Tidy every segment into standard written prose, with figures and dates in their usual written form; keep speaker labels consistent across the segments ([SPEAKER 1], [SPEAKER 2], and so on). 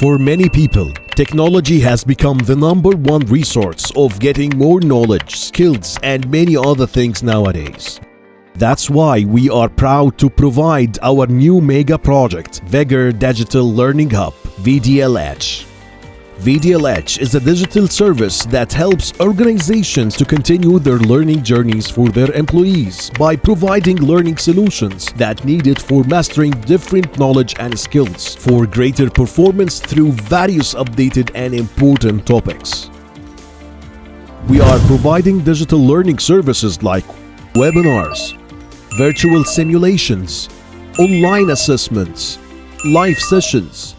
[SPEAKER 1] For many people, technology has become the number one resource of getting more knowledge, skills, and many other things nowadays. That's why we are proud to provide our new mega project, Vigor Digital Learning Hub, VDLH. VDLH is a digital service that helps organizations to continue their learning journeys for their employees by providing learning solutions that needed for mastering different knowledge and skills for greater performance through various updated and important topics. We are providing digital learning services like webinars, virtual simulations, online assessments, live sessions,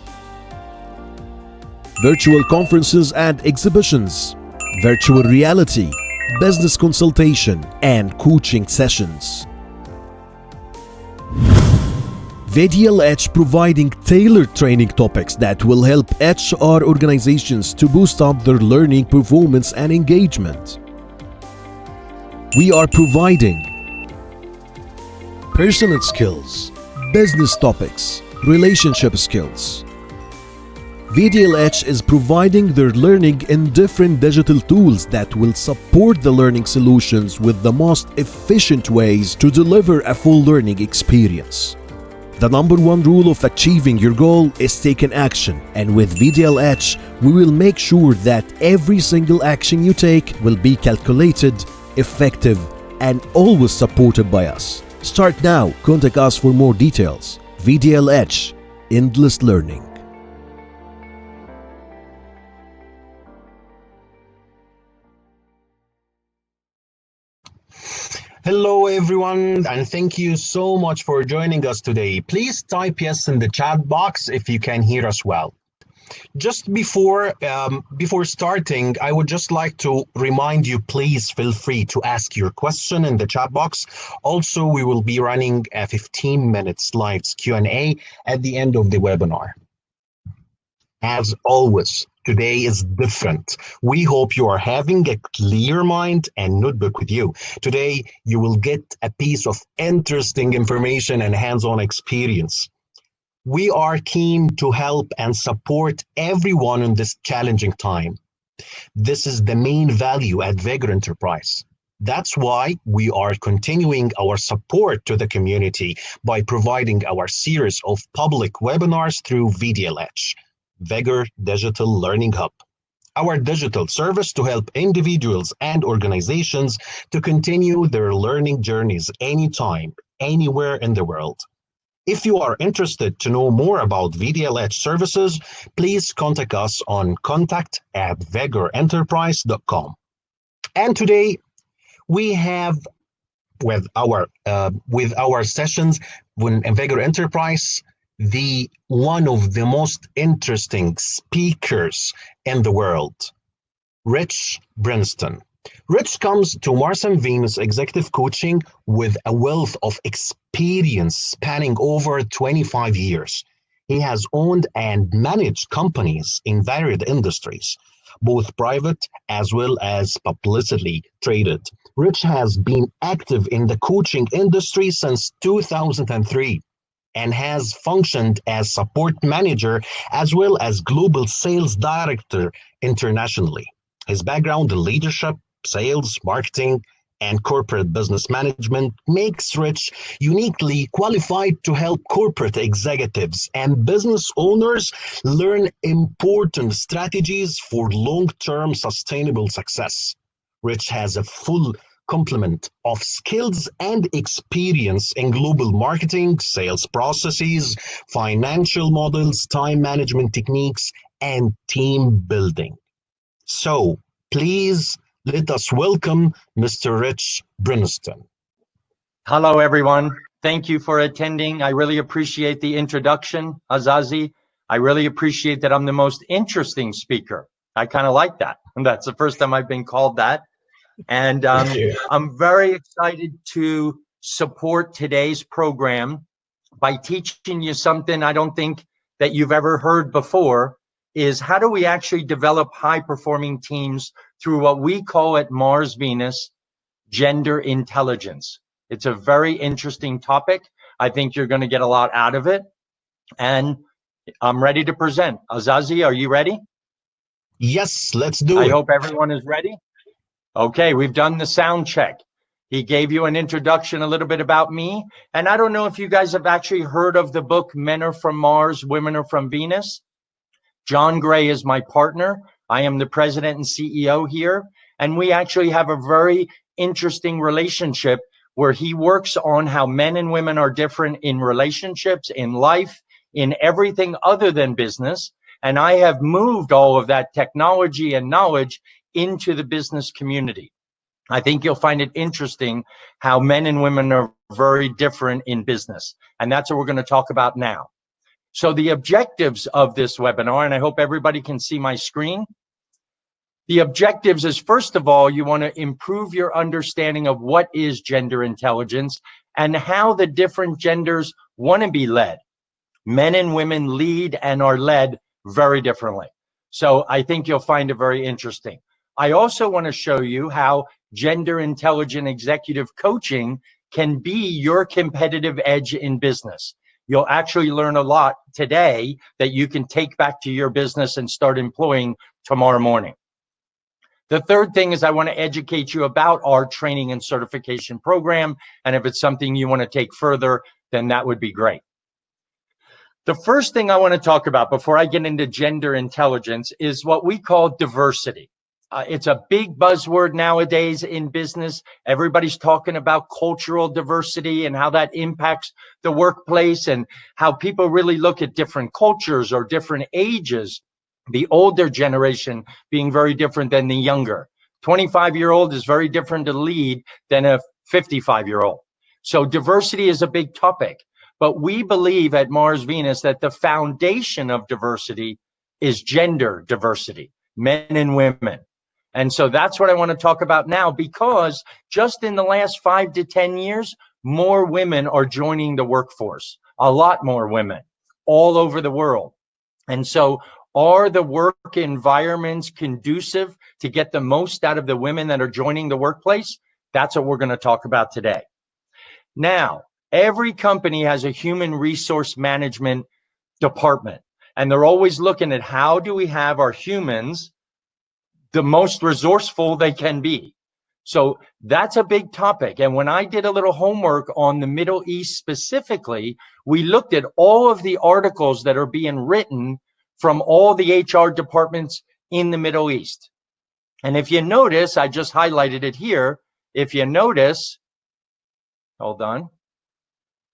[SPEAKER 1] virtual conferences and exhibitions, virtual reality, business consultation, and coaching sessions. VDLH providing tailored training topics that will help HR organizations to boost up their learning performance and engagement. We are providing personal skills, business topics, relationship skills. VDLH is providing their learning in different digital tools that will support the learning solutions with the most efficient ways to deliver a full learning experience. The number one rule of achieving your goal is taking action, and with VDLH, we will make sure that every single action you take will be calculated, effective, and always supported by us. Start now. Contact us for more details. VDLH, Endless Learning.
[SPEAKER 2] Hello everyone, and thank you so much for joining us today. Please type yes in the chat box if you can hear us well. Just before starting, I would just like to remind you, please feel free to ask your question in the chat box. Also, we will be running a 15-minute slides Q&A at the end of the webinar. As always, today is different. We hope you are having a clear mind and notebook with you. Today, you will get a piece of interesting information and hands-on experience. We are keen to help and support everyone in this challenging time. This is the main value at Vigor Enterprise. That's why we are continuing our support to the community by providing our series of public webinars through VDLH. Vigor Digital Learning Hub, our digital service to help individuals and organizations to continue their learning journeys anytime, anywhere in the world. If you are interested to know more about VDLH services, please contact us on contact@vigorenterprise.com. And today we have with our sessions in Vigor Enterprise, one of the most interesting speakers in the world, Rich Brinston. Rich comes to Mars and Venus Executive Coaching with a wealth of experience spanning over 25 years. He has owned and managed companies in varied industries, both private as well as publicly traded. Rich has been active in the coaching industry since 2003. And has functioned as support manager as well as global sales director internationally. His background in leadership, sales, marketing, and corporate business management makes Rich uniquely qualified to help corporate executives and business owners learn important strategies for long-term sustainable success. Rich has a full complement of skills and experience in global marketing, sales processes, financial models, time management techniques, and team building. So please let us welcome Mr. Rich Brinston.
[SPEAKER 3] Hello, everyone. Thank you for attending. I really appreciate the introduction, Azazi. I really appreciate that I'm the most interesting speaker. I kind of like that. And that's the first time I've been called that. And I'm very excited to support today's program by teaching you something I don't think that you've ever heard before, is how do we actually develop high-performing teams through what we call at Mars Venus gender intelligence. It's a very interesting topic. I think you're going to get a lot out of it. And I'm ready to present. Azazi, are you ready?
[SPEAKER 2] Yes, let's do
[SPEAKER 3] I
[SPEAKER 2] it.
[SPEAKER 3] hope everyone is ready. Okay, we've done the sound check. He gave you an introduction, a little bit about me. And I don't know if you guys have actually heard of the book, Men Are From Mars, Women Are From Venus. John Gray is my partner. I am the president and CEO here. And we actually have a very interesting relationship where he works on how men and women are different in relationships, in life, in everything other than business. And I have moved all of that technology and knowledge into the business community. I think you'll find it interesting how men and women are very different in business. And that's what we're going to talk about now. So the objectives of this webinar, and I hope everybody can see my screen. The objectives is, first of all, you want to improve your understanding of what is gender intelligence and how the different genders want to be led. Men and women lead and are led very differently. So I think you'll find it very interesting. I also want to show you how gender intelligent executive coaching can be your competitive edge in business. You'll actually learn a lot today that you can take back to your business and start employing tomorrow morning. The third thing is I want to educate you about our training and certification program. And if it's something you want to take further, then that would be great. The first thing I want to talk about before I get into gender intelligence is what we call diversity. It's a big buzzword nowadays in business. Everybody's talking about cultural diversity and how that impacts the workplace and how people really look at different cultures or different ages, the older generation being very different than the younger. 25-year-old is very different to lead than a 55-year-old. So diversity is a big topic. But we believe at Mars Venus that the foundation of diversity is gender diversity, men and women. And so that's what I want to talk about now, because just in the last 5 to 10 years, more women are joining the workforce, a lot more women all over the world. And so are the work environments conducive to get the most out of the women that are joining the workplace? That's what we're going to talk about today. Now, every company has a human resource management department, and they're always looking at how do we have our humans the most resourceful they can be. So that's a big topic. And when I did a little homework on the Middle East specifically, we looked at all of the articles that are being written from all the HR departments in the Middle East. And if you notice, I just highlighted it here. If you notice, hold on.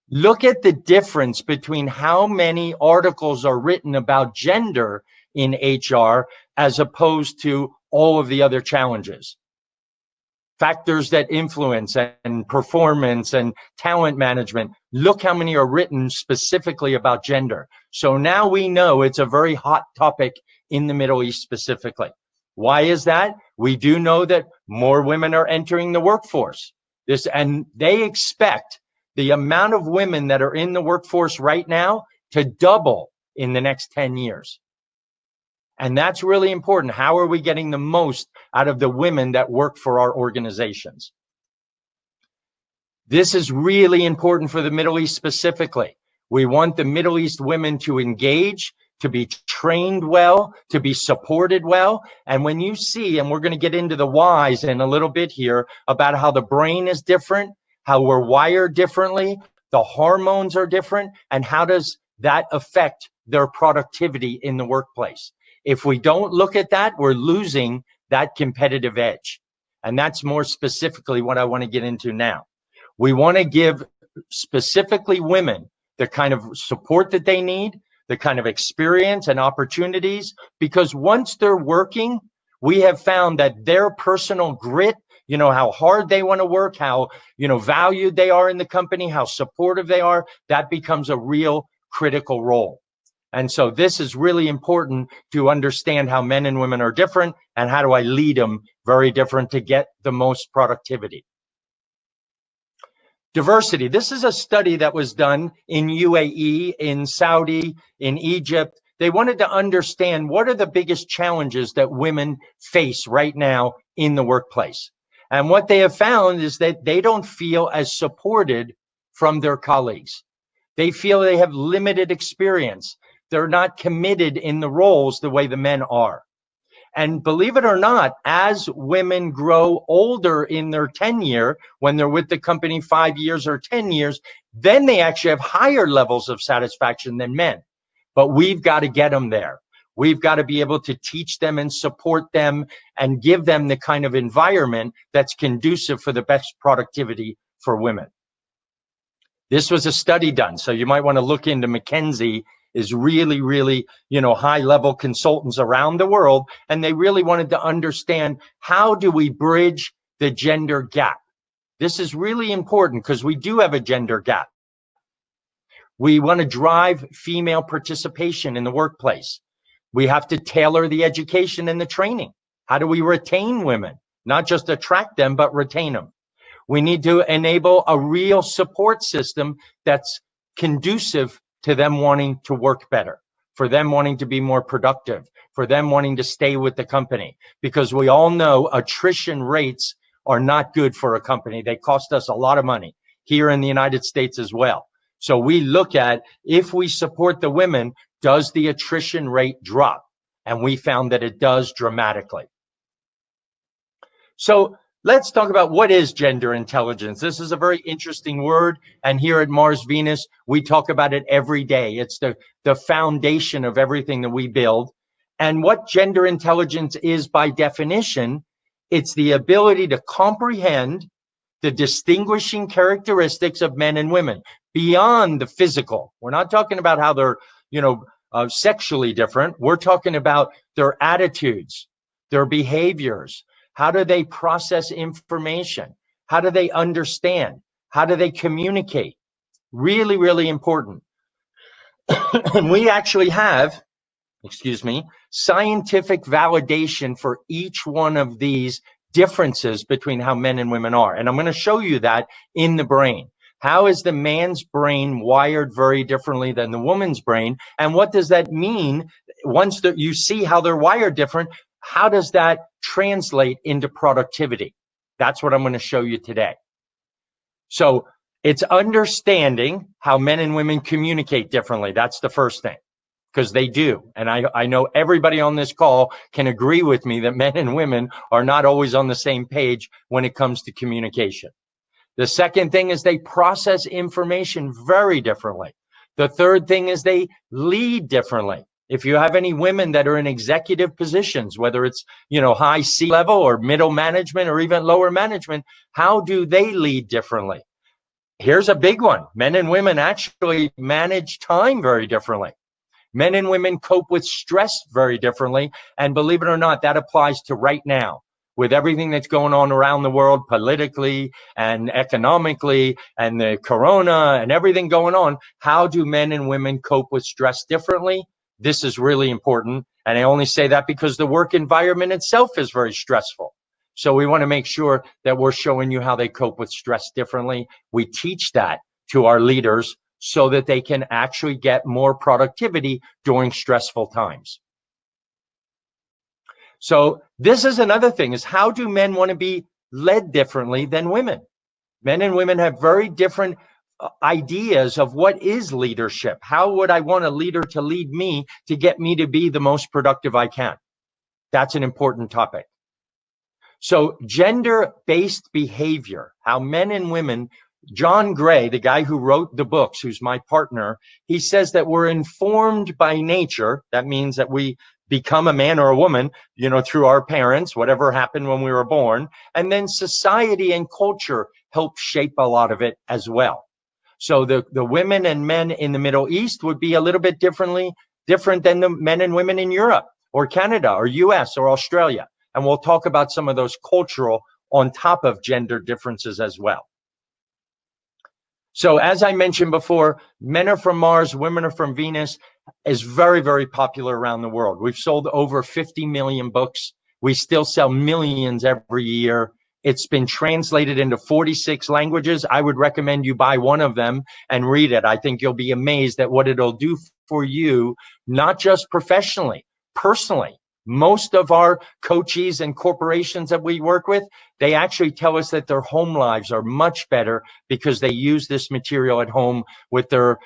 [SPEAKER 3] Look at the difference between how many articles are written about gender in HR as opposed to all of the other challenges. Factors that influence and performance and talent management. Look how many are written specifically about gender. So now we know it's a very hot topic in the Middle East specifically. Why is that? We do know that more women are entering the workforce. And they expect the amount of women that are in the workforce right now to double in the next 10 years. And that's really important. How are we getting the most out of the women that work for our organizations? This is really important for the Middle East specifically. We want the Middle East women to engage, to be trained well, to be supported well. And when you see, and we're going to get into the whys in a little bit here about how the brain is different, how we're wired differently, the hormones are different, and how does that affect their productivity in the workplace? If we don't look at that, we're losing that competitive edge. And that's more specifically what I want to get into now. We want to give specifically women the kind of support that they need, the kind of experience and opportunities, because once they're working, we have found that their personal grit, how hard they want to work, how, valued they are in the company, how supportive they are, that becomes a real critical role. And so this is really important to understand how men and women are different and how do I lead them very different to get the most productivity. Diversity. This is a study that was done in UAE, in Saudi, in Egypt. They wanted to understand what are the biggest challenges that women face right now in the workplace. And what they have found is that they don't feel as supported from their colleagues. They feel they have limited experience. They're not committed in the roles the way the men are. And believe it or not, as women grow older in their tenure, when they're with the company 5 years or 10 years, then they actually have higher levels of satisfaction than men. But we've got to get them there. We've got to be able to teach them and support them and give them the kind of environment that's conducive for the best productivity for women. This was a study done, so you might want to look into McKinsey is really, really, high level consultants around the world. And they really wanted to understand, how do we bridge the gender gap? This is really important because we do have a gender gap. We want to drive female participation in the workplace. We have to tailor the education and the training. How do we retain women? Not just attract them, but retain them. We need to enable a real support system that's conducive to them wanting to work better, for them wanting to be more productive, for them wanting to stay with the company. Because we all know attrition rates are not good for a company. They cost us a lot of money here in the United States as well. So we look at, if we support the women, does the attrition rate drop? And we found that it does dramatically. So let's talk about, what is gender intelligence. This is a very interesting word. And here at Mars Venus, we talk about it every day. It's the foundation of everything that we build. And what gender intelligence is, by definition, it's the ability to comprehend the distinguishing characteristics of men and women beyond the physical. We're not talking about how they're, sexually different. We're talking about their attitudes, their behaviors. How do they process information? How do they understand? How do they communicate? Really, really important. And we actually have, scientific validation for each one of these differences between how men and women are. And I'm going to show you that in the brain. How is the man's brain wired very differently than the woman's brain? And what does that mean? Once that you see how they're wired different, how does that translate into productivity? That's what I'm going to show you today. So it's understanding how men and women communicate differently. That's the first thing, because they do. And I know everybody on this call can agree with me that men and women are not always on the same page when it comes to communication. The second thing is they process information very differently. The third thing is they lead differently. If you have any women that are in executive positions, whether it's, high C-level or middle management or even lower management, how do they lead differently? Here's a big one. Men and women actually manage time very differently. Men and women cope with stress very differently. And believe it or not, that applies to right now. With everything that's going on around the world politically and economically and the corona and everything going on, how do men and women cope with stress differently? This is really important. And I only say that because the work environment itself is very stressful. So we want to make sure that we're showing you how they cope with stress differently. We teach that to our leaders so that they can actually get more productivity during stressful times. So this is another thing, is how do men want to be led differently than women? Men and women have very different ideas of what is leadership. How would I want a leader to lead me to get me to be the most productive I can? That's an important topic. So gender-based behavior, how men and women, John Gray, the guy who wrote the books, who's my partner, he says that we're informed by nature. That means that we become a man or a woman, through our parents, whatever happened when we were born. And then society and culture help shape a lot of it as well. So the women and men in the Middle East would be a little bit different than the men and women in Europe or Canada or US or Australia. And we'll talk about some of those cultural on top of gender differences as well. So as I mentioned before, Men Are From Mars, Women Are From Venus is very, very popular around the world. We've sold over 50 million books. We still sell millions every year. It's been translated into 46 languages. I would recommend you buy one of them and read it. I think you'll be amazed at what it'll do for you, not just professionally, personally. Most of our coaches and corporations that we work with, they actually tell us that their home lives are much better because they use this material at home with their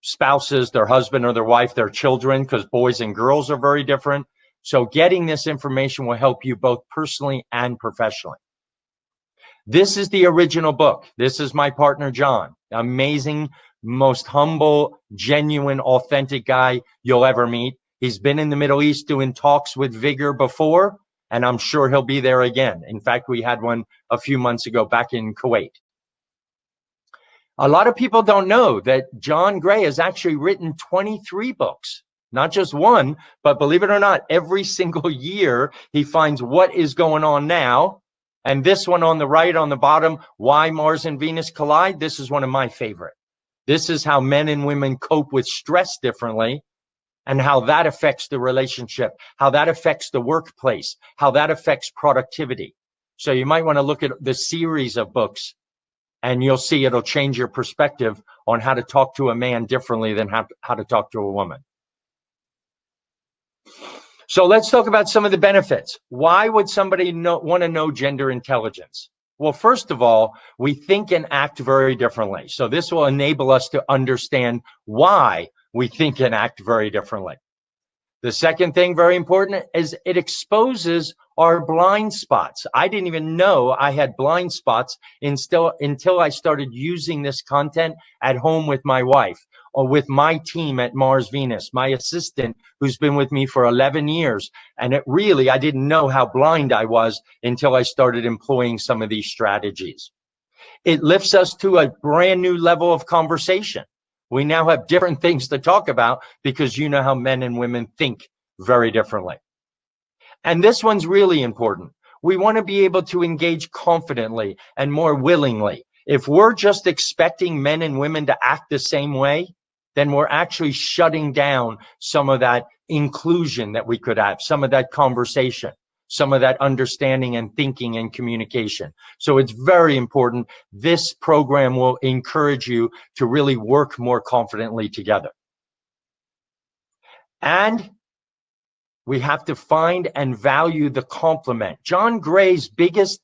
[SPEAKER 3] spouses, their husband or their wife, their children, because boys and girls are very different. So getting this information will help you both personally and professionally. This is the original book. This is my partner, John. Amazing, most humble, genuine, authentic guy you'll ever meet. He's been in the Middle East doing talks with Vigor before, and I'm sure he'll be there again. In fact, we had one a few months ago back in Kuwait. A lot of people don't know that John Gray has actually written 23 books, not just one, but believe it or not, every single year he finds what is going on now. And this one on the right, on the bottom, Why Mars and Venus Collide, this is one of my favorite. This is how men and women cope with stress differently and how that affects the relationship, how that affects the workplace, how that affects productivity. So you might want to look at the series of books and you'll see it'll change your perspective on how to talk to a man differently than how to talk to a woman. So let's talk about some of the benefits. Why would somebody want to know gender intelligence? Well, first of all, we think and act very differently. So this will enable us to understand why we think and act very differently. The second thing, very important, is it exposes our blind spots. I didn't even know I had blind spots until I started using this content at home with my wife or with my team at Mars Venus, my assistant who's been with me for 11 years. And I didn't know how blind I was until I started employing some of these strategies. It lifts us to a brand new level of conversation. We now have different things to talk about because you know how men and women think very differently. And this one's really important. We want to be able to engage confidently and more willingly. If we're just expecting men and women to act the same way, then we're actually shutting down some of that inclusion that we could have, some of that conversation, some of that understanding and thinking and communication. So it's very important. This program will encourage you to really work more confidently together. And we have to find and value the complement. John Gray's biggest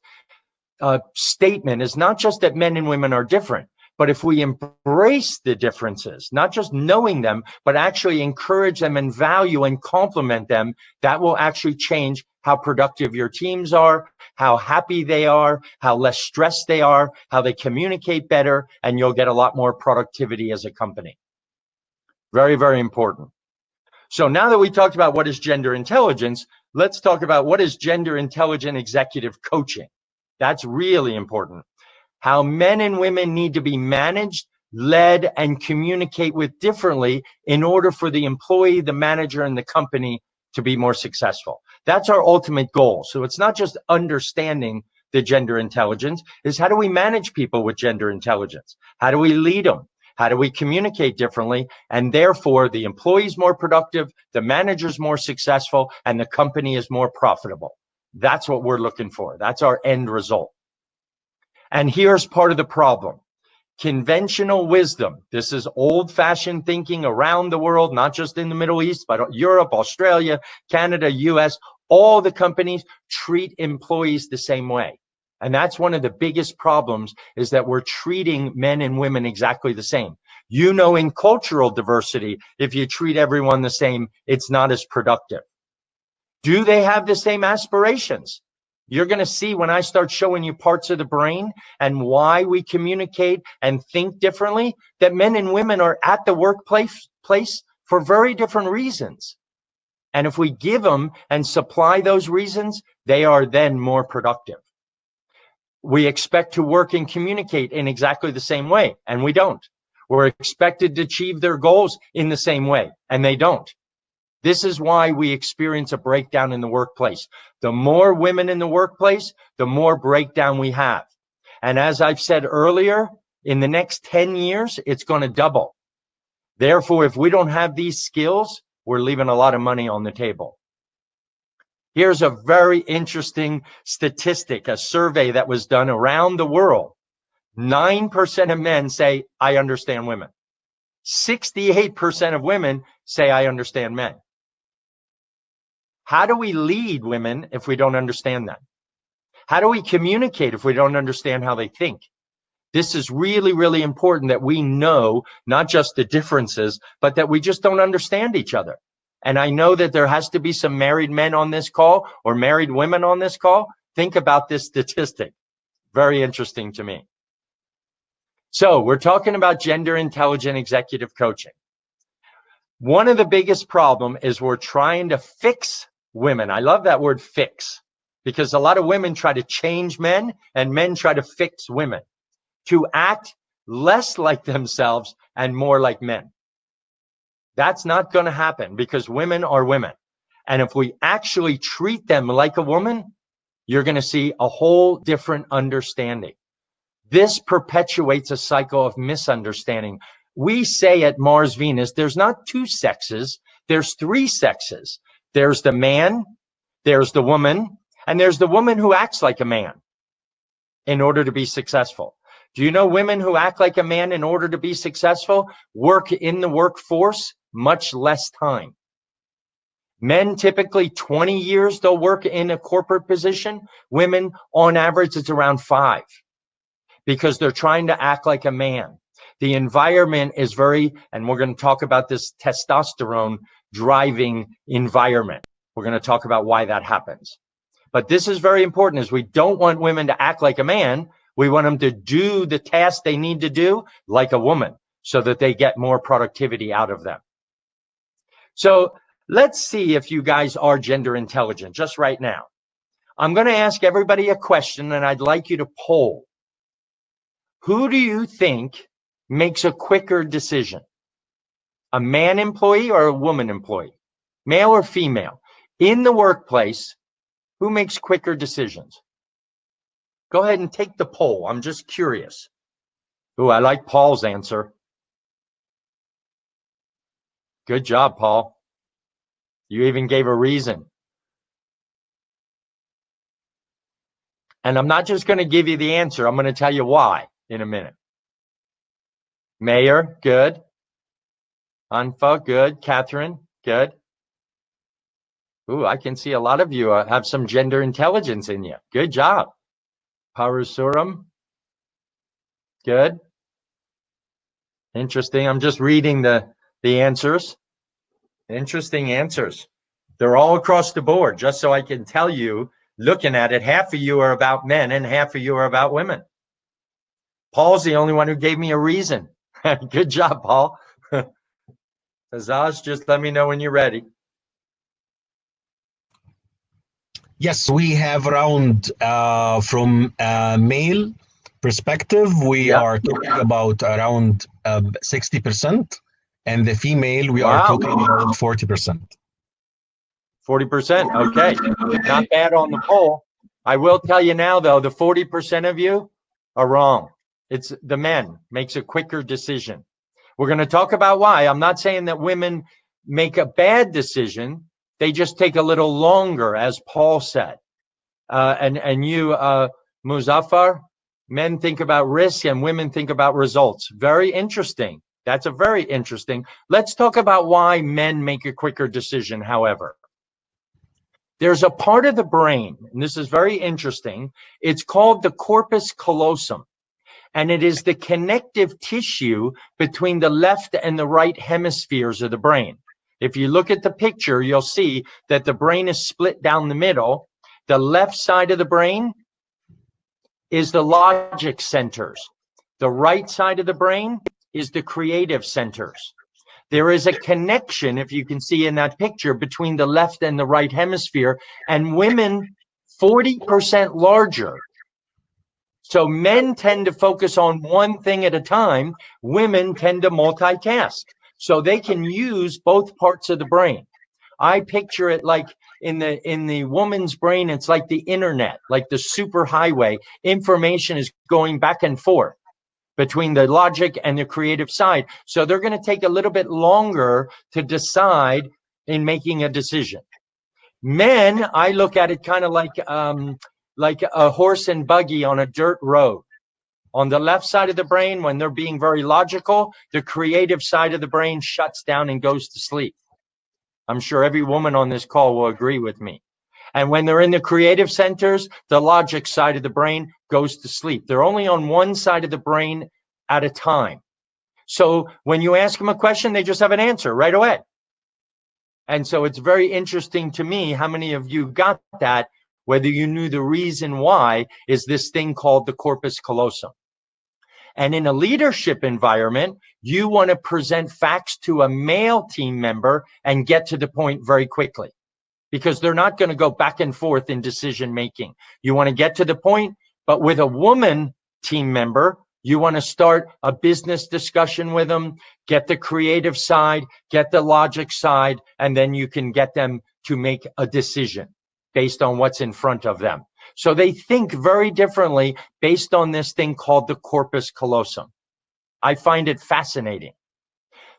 [SPEAKER 3] statement is not just that men and women are different, but if we embrace the differences, not just knowing them, but actually encourage them and value and complement them, that will actually change how productive your teams are, how happy they are, how less stressed they are, how they communicate better, and you'll get a lot more productivity as a company. Very, very important. So now that we talked about what is gender intelligence, let's talk about what is gender intelligent executive coaching. That's really important. How men and women need to be managed, led, and communicate with differently in order for the employee, the manager, and the company to be more successful. That's our ultimate goal. So it's not just understanding the gender intelligence, it's how do we manage people with gender intelligence? How do we lead them? How do we communicate differently? And therefore, the employee is more productive, the manager is more successful, and the company is more profitable. That's what we're looking for. That's our end result. And here's part of the problem. Conventional wisdom. This is old-fashioned thinking around the world, not just in the Middle East, but Europe, Australia, Canada, US. All the companies treat employees the same way. And that's one of the biggest problems, is that we're treating men and women exactly the same. You know, in cultural diversity, if you treat everyone the same, it's not as productive. Do they have the same aspirations? You're going to see when I start showing you parts of the brain and why we communicate and think differently, that men and women are at the workplace for very different reasons. And if we give them and supply those reasons, they are then more productive. We expect to work and communicate in exactly the same way, and we don't. We're expected to achieve their goals in the same way, and they don't. This is why we experience a breakdown in the workplace. The more women in the workplace, the more breakdown we have. And as I've said earlier, in the next 10 years, it's going to double. Therefore, if we don't have these skills, we're leaving a lot of money on the table. Here's a very interesting statistic, a survey that was done around the world. 9% of men say, I understand women. 68% of women say, I understand men. How do we lead women if we don't understand them? How do we communicate if we don't understand how they think? This is really, really important that we know not just the differences, but that we just don't understand each other. And I know that there has to be some married men on this call or married women on this call. Think about this statistic. Very interesting to me. So we're talking about gender intelligent executive coaching. One of the biggest problem is we're trying to fix women. I love that word fix, because a lot of women try to change men and men try to fix women to act less like themselves and more like men. That's not going to happen, because women are women. And if we actually treat them like a woman, you're going to see a whole different understanding. This perpetuates a cycle of misunderstanding. We say at Mars Venus, there's not two sexes, there's three sexes. There's the man, there's the woman, and there's the woman who acts like a man in order to be successful. Do you know women who act like a man in order to be successful work in the workforce much less time? Men typically 20 years they'll work in a corporate position. Women on average it's around 5, because they're trying to act like a man. The environment is very, and we're going to talk about this testosterone driving environment. We're going to talk about why that happens. But this is very important, is we don't want women to act like a man. We want them to do the task they need to do like a woman, so that they get more productivity out of them. So let's see if you guys are gender intelligent just right now. I'm going to ask everybody a question, and I'd like you to poll. Who do you think makes a quicker decision? A man employee or a woman employee? Male or female? In the workplace, who makes quicker decisions? Go ahead and take the poll. I'm just curious. Ooh, I like Paul's answer. Good job, Paul. You even gave a reason. And I'm not just going to give you the answer. I'm going to tell you why in a minute. Mayor, good. Anfa, good. Catherine, good. Ooh, I can see a lot of you have some gender intelligence in you. Good job. Parusuram, good. Interesting. I'm just reading the answers. Interesting answers. They're all across the board, just so I can tell you, looking at it, half of you are about men and half of you are about women. Paul's the only one who gave me a reason. Good job, Paul. Azaz, just let me know when you're ready.
[SPEAKER 2] Yes, we have around from male perspective, we are talking about around 60%, and the female, we are talking about 40%.
[SPEAKER 3] 40%, okay. Not bad on the poll. I will tell you now, though, the 40% of you are wrong. It's the men makes a quicker decision. We're going to talk about why. I'm not saying that women make a bad decision. They just take a little longer, as Paul said. And you, Muzaffar, men think about risk and women think about results. Very interesting. That's a very interesting. Let's talk about why men make a quicker decision, however. There's a part of the brain, and this is very interesting. It's called the corpus callosum, and it is the connective tissue between the left and the right hemispheres of the brain. If you look at the picture, you'll see that the brain is split down the middle. The left side of the brain is the logic centers. The right side of the brain is the creative centers. There is a connection, if you can see in that picture, between the left and the right hemisphere, and women 40% larger. So men tend to focus on one thing at a time. Women tend to multitask. So they can use both parts of the brain. I picture it like in the woman's brain, it's like the internet, like the super highway. Information is going back and forth between the logic and the creative side. So they're going to take a little bit longer to decide in making a decision. Men, I look at it kind of like a horse and buggy on a dirt road. On the left side of the brain, when they're being very logical, the creative side of the brain shuts down and goes to sleep. I'm sure every woman on this call will agree with me. And when they're in the creative centers, the logic side of the brain goes to sleep. They're only on one side of the brain at a time. So when you ask them a question, they just have an answer right away. And so it's very interesting to me how many of you got that, whether you knew the reason why is this thing called the corpus callosum. And in a leadership environment, you want to present facts to a male team member and get to the point very quickly, because they're not going to go back and forth in decision making. You want to get to the point, but with a woman team member, you want to start a business discussion with them, get the creative side, get the logic side, and then you can get them to make a decision based on what's in front of them. So they think very differently based on this thing called the corpus callosum. I find it fascinating.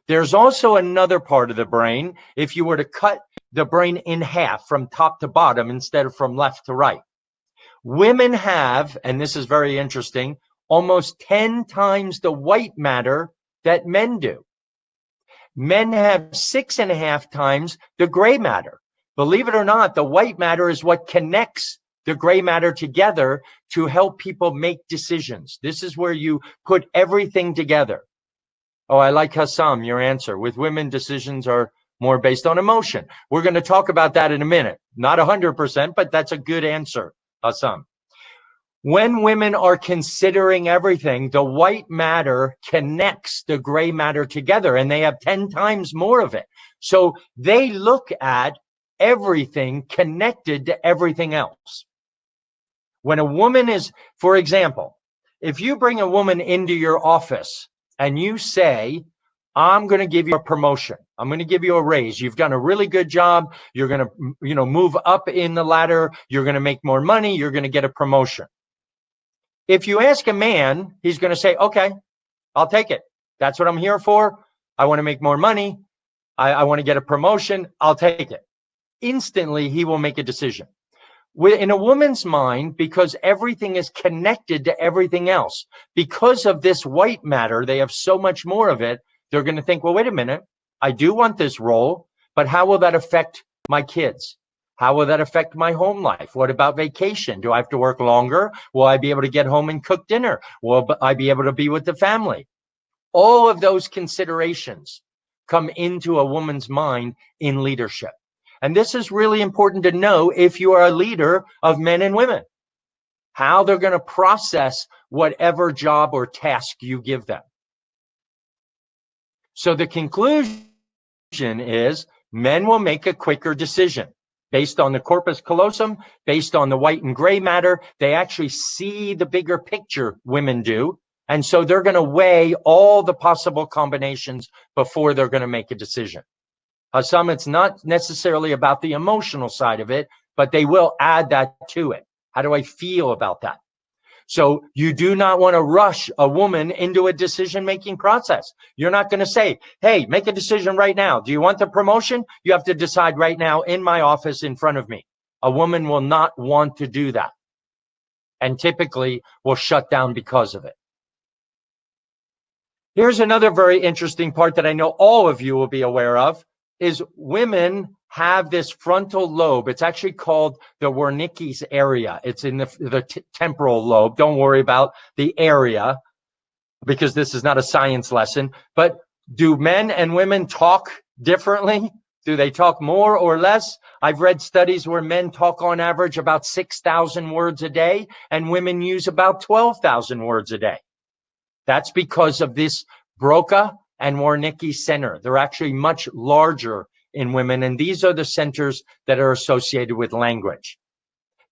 [SPEAKER 3] There's also another part of the brain. If you were to cut the brain in half from top to bottom instead of from left to right, women have, and this is very interesting, almost 10 times the white matter that men do. Men have 6.5 times the gray matter. Believe it or not, the white matter is what connects the gray matter together to help people make decisions. This is where you put everything together. Oh, I like Hassam, your answer. With women, decisions are more based on emotion. We're going to talk about that in a minute. Not 100%, but that's a good answer, Hassam. When women are considering everything, the white matter connects the gray matter together, and they have 10 times more of it. So they look at everything connected to everything else. When a woman is, for example, if you bring a woman into your office and you say, I'm going to give you a promotion, I'm going to give you a raise, you've done a really good job, you're going to move up in the ladder, you're going to make more money, you're going to get a promotion. If you ask a man, he's going to say, okay, I'll take it. That's what I'm here for. I want to make more money. I want to get a promotion. I'll take it. Instantly, he will make a decision. In a woman's mind, because everything is connected to everything else, because of this white matter, they have so much more of it, they're going to think, well, wait a minute, I do want this role, but how will that affect my kids? How will that affect my home life? What about vacation? Do I have to work longer? Will I be able to get home and cook dinner? Will I be able to be with the family? All of those considerations come into a woman's mind in leadership. And this is really important to know if you are a leader of men and women, how they're going to process whatever job or task you give them. So the conclusion is men will make a quicker decision based on the corpus callosum, based on the white and gray matter. They actually see the bigger picture, women do. And so they're going to weigh all the possible combinations before they're going to make a decision. Hassam, it's not necessarily about the emotional side of it, but they will add that to it. How do I feel about that? So you do not want to rush a woman into a decision-making process. You're not going to say, hey, make a decision right now. Do you want the promotion? You have to decide right now in my office in front of me. A woman will not want to do that, and typically will shut down because of it. Here's another very interesting part that I know all of you will be aware of, is women have this frontal lobe. It's actually called the Wernicke's area. It's in the temporal lobe. Don't worry about the area because this is not a science lesson. But do men and women talk differently? Do they talk more or less? I've read studies where men talk on average about 6,000 words a day and women use about 12,000 words a day. That's because of this Broca and Wernicke center. They're actually much larger in women, and these are the centers that are associated with language.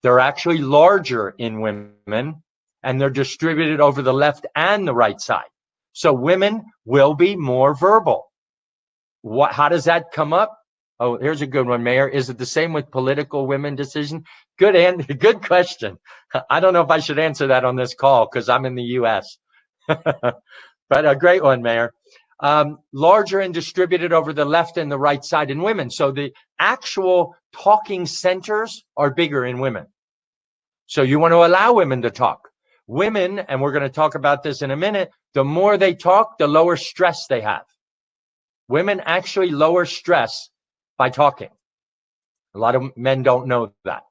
[SPEAKER 3] They're actually larger in women, and they're distributed over the left and the right side. So women will be more verbal. How does that come up? Oh, here's a good one, Mayor. Is it the same with political women decision? Good question. I don't know if I should answer that on this call because I'm in the U.S. But a great one, Mayor. Larger and distributed over the left and the right side in women. So the actual talking centers are bigger in women. So you want to allow women to talk. Women, and we're going to talk about this in a minute, the more they talk, the lower stress they have. Women actually lower stress by talking. A lot of men don't know that.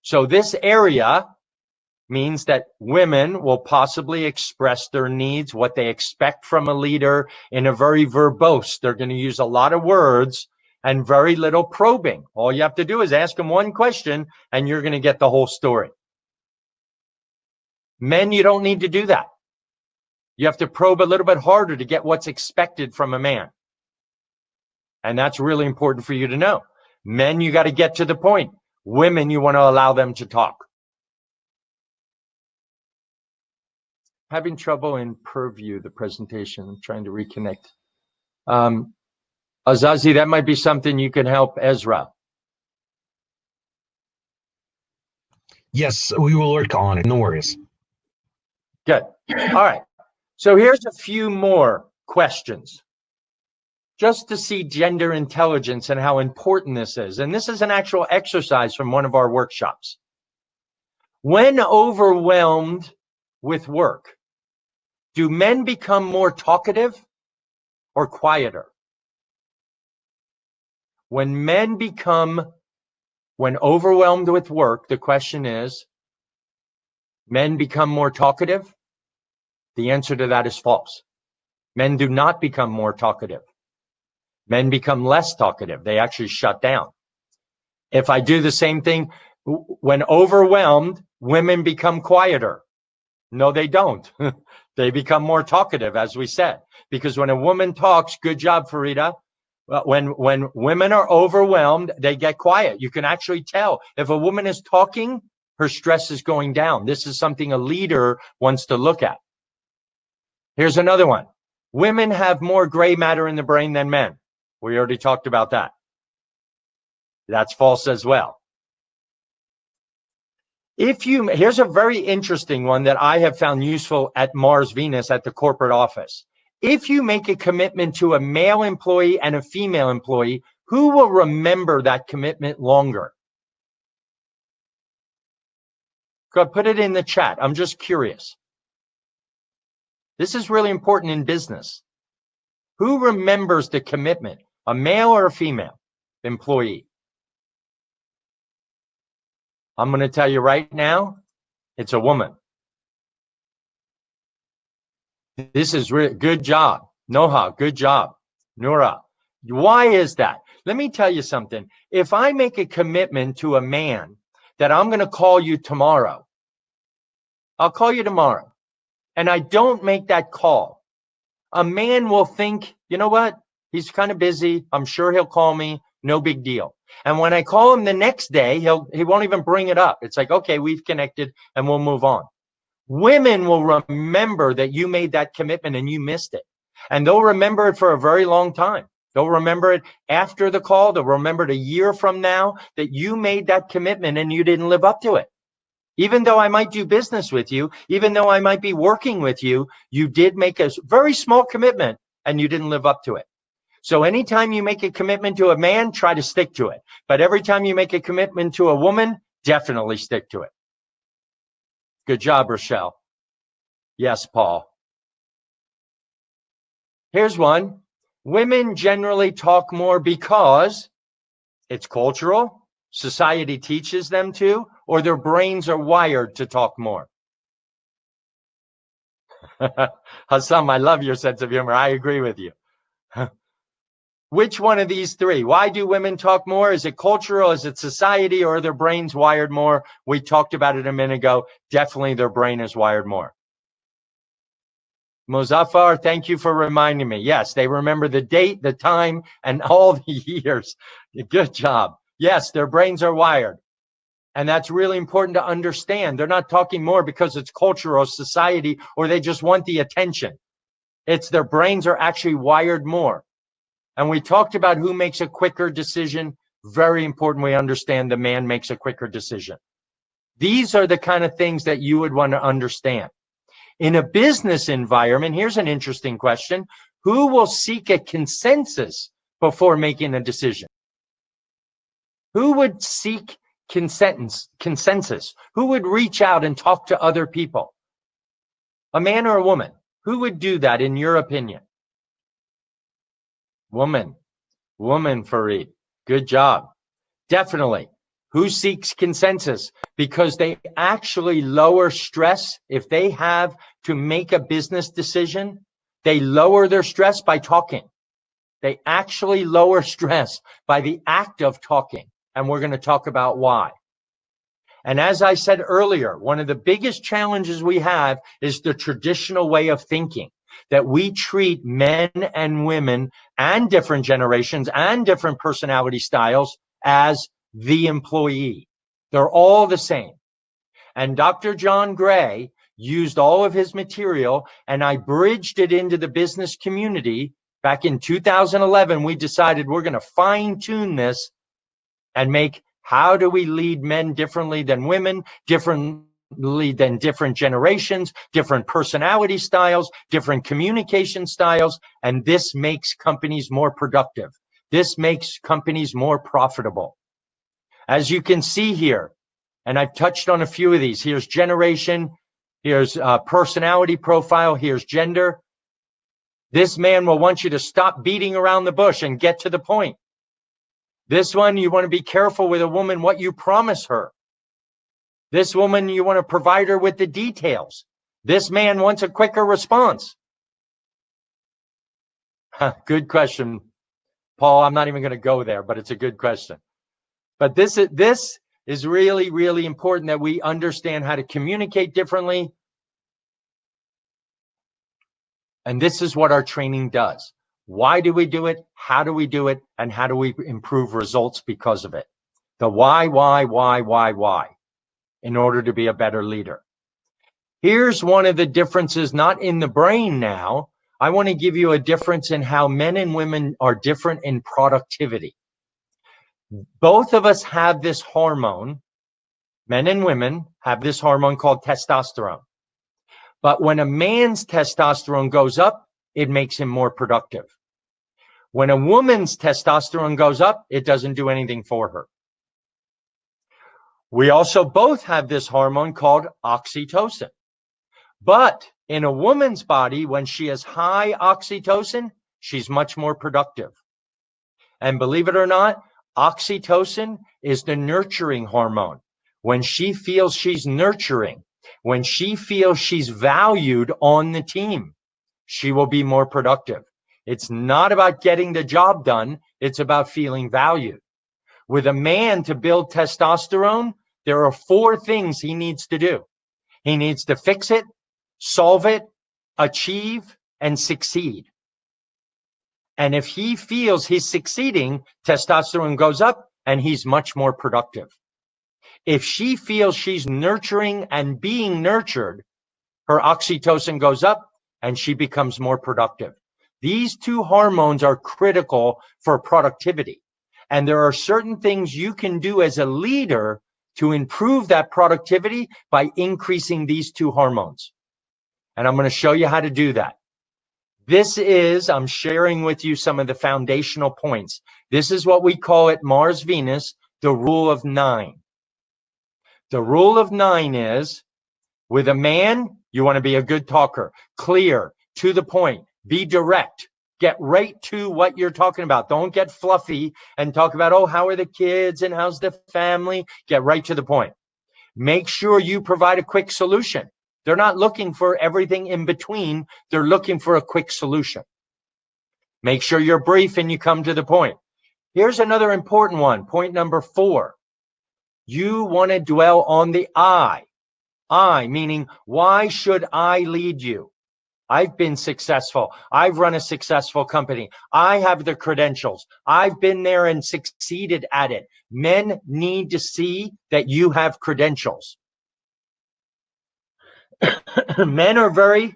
[SPEAKER 3] So this area means that women will possibly express their needs, what they expect from a leader, in a very verbose. They're going to use a lot of words and very little probing. All you have to do is ask them one question and you're going to get the whole story. Men, you don't need to do that. You have to probe a little bit harder to get what's expected from a man. And that's really important for you to know. Men, you got to get to the point. Women, you want to allow them to talk. Having trouble in Purview, the presentation. I'm trying to reconnect. Azazi, that might be something you can help Ezra.
[SPEAKER 2] Yes, we will work on it. No worries.
[SPEAKER 3] Good. All right. So here's a few more questions, just to see gender intelligence and how important this is. And this is an actual exercise from one of our workshops. When overwhelmed with work, do men become more talkative or quieter? When overwhelmed with work, the question is, men become more talkative? The answer to that is false. Men do not become more talkative. Men become less talkative. They actually shut down. If I do the same thing, when overwhelmed, women become quieter. No, they don't. They become more talkative, as we said. Because when a woman talks, good job, Farida. When women are overwhelmed, they get quiet. You can actually tell. If a woman is talking, her stress is going down. This is something a leader wants to look at. Here's another one. Women have more gray matter in the brain than men. We already talked about that. That's false as well. Here's a very interesting one that I have found useful at Mars Venus at the corporate office. If you make a commitment to a male employee and a female employee, who will remember that commitment longer? Go put it in the chat. I'm just curious. This is really important in business. Who remembers the commitment, a male or a female employee? I'm going to tell you right now, it's a woman. This is really good job. Noha, good job. Nura. Why is that? Let me tell you something. If I make a commitment to a man that I'm going to call you tomorrow, I'll call you tomorrow, and I don't make that call, a man will think, you know what? He's kind of busy. I'm sure he'll call me. No big deal. And when I call him the next day, he won't even bring it up. It's like, okay, we've connected and we'll move on. Women will remember that you made that commitment and you missed it. And they'll remember it for a very long time. They'll remember it after the call. They'll remember it a year from now that you made that commitment and you didn't live up to it. Even though I might do business with you, even though I might be working with you, you did make a very small commitment and you didn't live up to it. So anytime you make a commitment to a man, try to stick to it. But every time you make a commitment to a woman, definitely stick to it. Good job, Rochelle. Yes, Paul. Here's one. Women generally talk more because it's cultural, society teaches them to, or their brains are wired to talk more. Hassan, I love your sense of humor. I agree with you. Which one of these three? Why do women talk more? Is it cultural? Is it society? Or are their brains wired more? We talked about it a minute ago. Definitely their brain is wired more. Muzaffar, thank you for reminding me. Yes, they remember the date, the time, and all the years. Good job. Yes, their brains are wired. And that's really important to understand. They're not talking more because it's culture or society, or they just want the attention. It's their brains are actually wired more. And we talked about who makes a quicker decision. Very important we understand the man makes a quicker decision. These are the kind of things that you would want to understand. In a business environment, here's an interesting question. Who will seek a consensus before making a decision? Who would seek consensus? Who would reach out and talk to other people? A man or a woman? Who would do that in your opinion? Woman, Fareed. Good job. Definitely. Who seeks consensus? Because they actually lower stress. If they have to make a business decision, they lower their stress by talking. They actually lower stress by the act of talking. And we're going to talk about why. And as I said earlier, one of the biggest challenges we have is the traditional way of thinking, that we treat men and women and different generations and different personality styles as the employee. They're all the same. And Dr. John Gray used all of his material, and I bridged it into the business community. Back in 2011, we decided we're going to fine tune this and make how do we lead men differently than women, differently than different generations, different personality styles, different communication styles, and this makes companies more productive. This makes companies more profitable. As you can see here, and I've touched on a few of these, here's generation, here's personality profile, here's gender. This man will want you to stop beating around the bush and get to the point. This one, you want to be careful with a woman what you promise her. This woman, you want to provide her with the details. This man wants a quicker response. Good question, Paul. I'm not even going to go there, but it's a good question. But this is really, really important that we understand how to communicate differently. And this is what our training does. Why do we do it? How do we do it? And how do we improve results because of it? The why, in order to be a better leader. Here's one of the differences, not in the brain now. I want to give you a difference in how men and women are different in productivity. Both of us have this hormone. Men and women have this hormone called testosterone. But when a man's testosterone goes up, it makes him more productive. When a woman's testosterone goes up, it doesn't do anything for her. We also both have this hormone called oxytocin. But in a woman's body, when she has high oxytocin, she's much more productive. And believe it or not, oxytocin is the nurturing hormone. When she feels she's nurturing, when she feels she's valued on the team, she will be more productive. It's not about getting the job done. It's about feeling valued. With a man, to build testosterone, there are 4 things he needs to do. He needs to fix it, solve it, achieve, and succeed. And if he feels he's succeeding, testosterone goes up and he's much more productive. If she feels she's nurturing and being nurtured, her oxytocin goes up and she becomes more productive. These 2 hormones are critical for productivity. And there are certain things you can do as a leader to improve that productivity by increasing these 2 hormones. And I'm going to show you how to do that. I'm sharing with you some of the foundational points. This is what we call at Mars Venus, the rule of 9. The rule of 9 is, with a man, you want to be a good talker, clear, to the point, be direct, get right to what you're talking about. Don't get fluffy and talk about, oh, how are the kids and how's the family? Get right to the point. Make sure you provide a quick solution. They're not looking for everything in between. They're looking for a quick solution. Make sure you're brief and you come to the point. Here's another important one. Point number 4. You want to dwell on the I. I, meaning, why should I lead you? I've been successful. I've run a successful company. I have the credentials. I've been there and succeeded at it. Men need to see that you have credentials. Men are very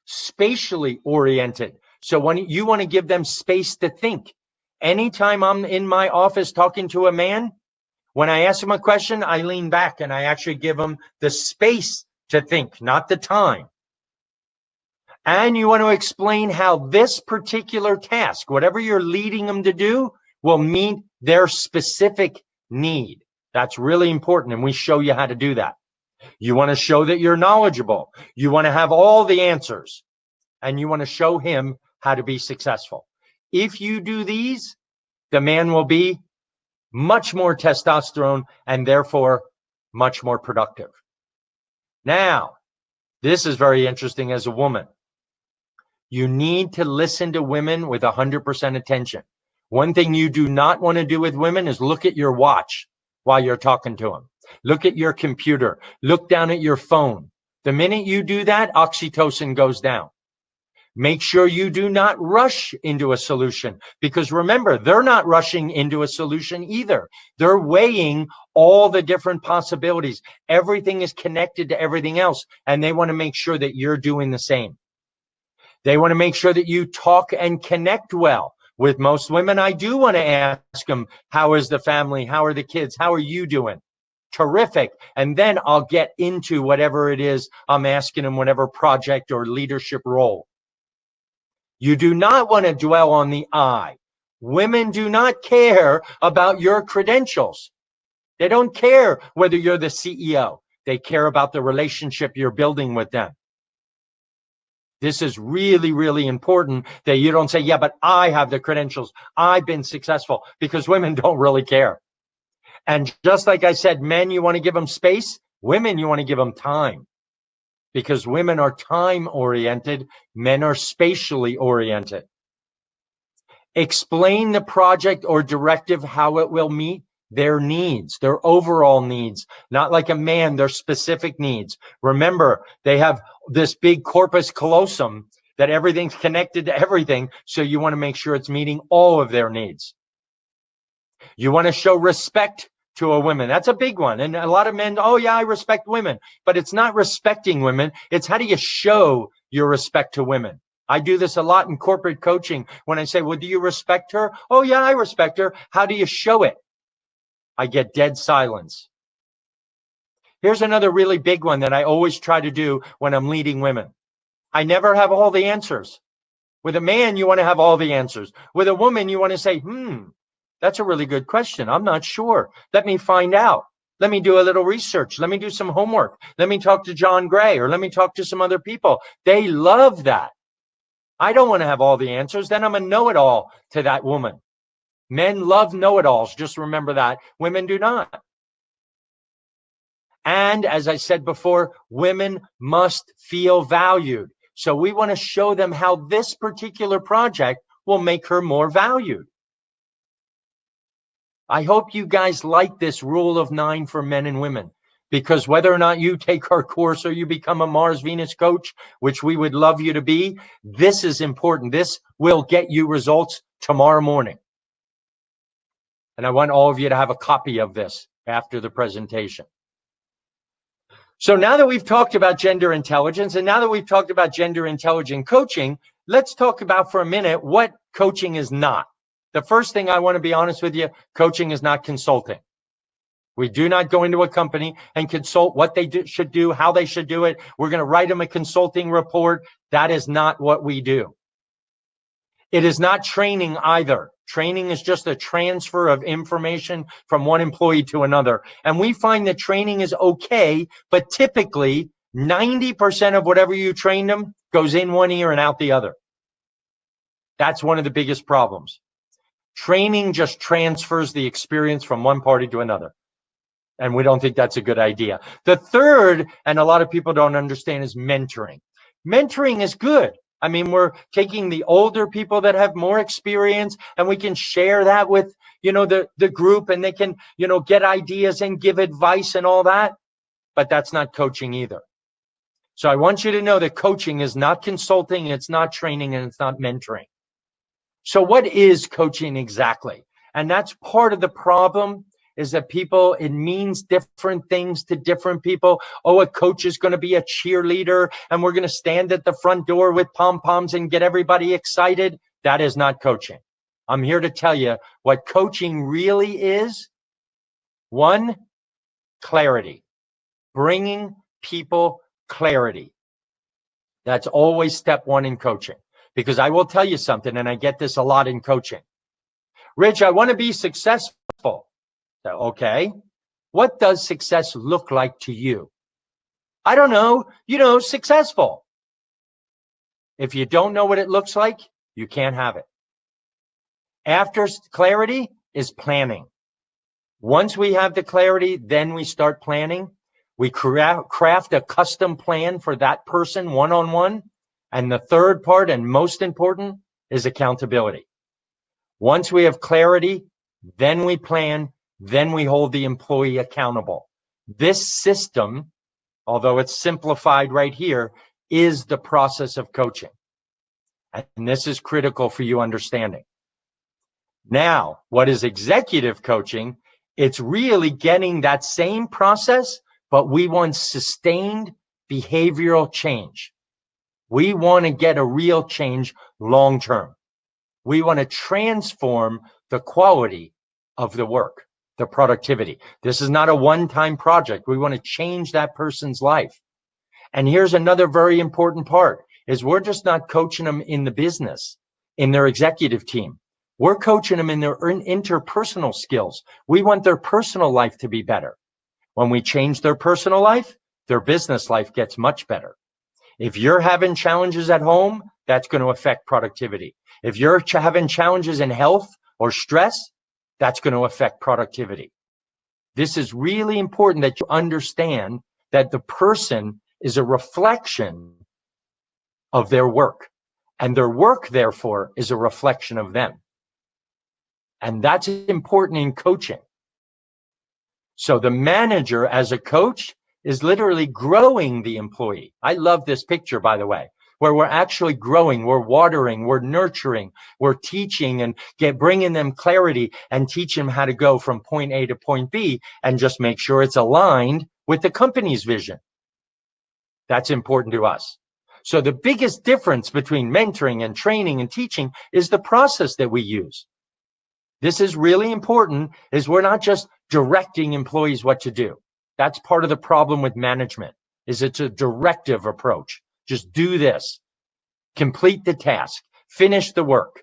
[SPEAKER 3] spatially oriented. So when you want to give them space to think. Anytime I'm in my office talking to a man, when I ask him a question, I lean back and I actually give him the space to think, not the time. And you want to explain how this particular task, whatever you're leading them to do, will meet their specific need. That's really important, and we show you how to do that. You want to show that you're knowledgeable. You want to have all the answers, and you want to show him how to be successful. If you do these, the man will be much more testosterone, and therefore much more productive. Now, this is very interesting as a woman. You need to listen to women with 100% attention. One thing you do not want to do with women is look at your watch while you're talking to them. Look at your computer. Look down at your phone. The minute you do that, oxytocin goes down. Make sure you do not rush into a solution, because remember, they're not rushing into a solution either. They're weighing all the different possibilities. Everything is connected to everything else, and they want to make sure that you're doing the same. They want to make sure that you talk and connect well. With most women, I do want to ask them, how is the family? How are the kids? How are you doing? Terrific. And then I'll get into whatever it is I'm asking them, whatever project or leadership role. You do not want to dwell on the I. Women do not care about your credentials. They don't care whether you're the CEO. They care about the relationship you're building with them. This is really, really important that you don't say, yeah, but I have the credentials. I've been successful, because women don't really care. And just like I said, men, you want to give them space. Women, you want to give them time, because women are time oriented. Men are spatially oriented. Explain the project or directive, how it will meet their needs, their overall needs, not like a man, their specific needs. Remember, they have this big corpus callosum that everything's connected to everything. So you want to make sure it's meeting all of their needs. You want to show respect to a woman. That's a big one. And a lot of men, oh yeah, I respect women, but it's not respecting women. It's how do you show your respect to women? I do this a lot in corporate coaching when I say, well, do you respect her? Oh yeah, I respect her. How do you show it? I get dead silence. Here's another really big one that I always try to do when I'm leading women. I never have all the answers. With a man, you want to have all the answers. With a woman, you want to say, that's a really good question. I'm not sure. Let me find out. Let me do a little research. Let me do some homework. Let me talk to John Gray, or let me talk to some other people. They love that. I don't want to have all the answers. Then I'm a know-it-all to that woman. Men love know-it-alls. Just remember that. Women do not. And as I said before, women must feel valued. So we want to show them how this particular project will make her more valued. I hope you guys like this rule of 9 for men and women, because whether or not you take our course or you become a Mars Venus coach, which we would love you to be, this is important. This will get you results tomorrow morning. And I want all of you to have a copy of this after the presentation. So now that we've talked about gender intelligence, and now that we've talked about gender intelligent coaching, let's talk about for a minute what coaching is not. The first thing I want to be honest with you, coaching is not consulting. We do not go into a company and consult what they should do, how they should do it. We're going to write them a consulting report. That is not what we do. It is not training either. Training is just a transfer of information from one employee to another. And we find that training is okay, but typically 90% of whatever you train them goes in one ear and out the other. That's one of the biggest problems. Training just transfers the experience from one party to another. And we don't think that's a good idea. The third, and a lot of people don't understand, is mentoring. Mentoring is good. I mean, we're taking the older people that have more experience, and we can share that with, the group, and they can, get ideas and give advice and all that. But that's not coaching either. So I want you to know that coaching is not consulting, it's not training, and it's not mentoring. So what is coaching exactly? And that's part of the problem, is that it means different things to different people. Oh, a coach is going to be a cheerleader, and we're going to stand at the front door with pom-poms and get everybody excited. That is not coaching. I'm here to tell you what coaching really is. 1, clarity. Bringing people clarity. That's always step 1 in coaching. Because I will tell you something, and I get this a lot in coaching. Rich, I want to be successful. Okay, what does success look like to you? I don't know, successful. If you don't know what it looks like, you can't have it. After clarity is planning. Once we have the clarity, then we start planning. We craft a custom plan for that person one-on-one. And the third part, and most important, is accountability. Once we have clarity, then we plan, then we hold the employee accountable. This system, although it's simplified right here, is the process of coaching. And this is critical for you understanding. Now, what is executive coaching? It's really getting that same process, but we want sustained behavioral change. We want to get a real change long term. We want to transform the quality of the work, the productivity. This is not a one-time project. We want to change that person's life. And here's another very important part, is we're just not coaching them in the business, in their executive team. We're coaching them in their interpersonal skills. We want their personal life to be better. When we change their personal life, their business life gets much better. If you're having challenges at home, that's going to affect productivity. If you're having challenges in health or stress, that's going to affect productivity. This is really important that you understand that the person is a reflection of their work, and their work, therefore, is a reflection of them. And that's important in coaching. So the manager, as a coach, is literally growing the employee. I love this picture, by the way, where we're actually growing, we're watering, we're nurturing, we're teaching and bringing them clarity and teach them how to go from point A to point B and just make sure it's aligned with the company's vision. That's important to us. So the biggest difference between mentoring and training and teaching is the process that we use. This is really important, is we're not just directing employees what to do. That's part of the problem with management, is it's a directive approach. Just do this, complete the task, finish the work.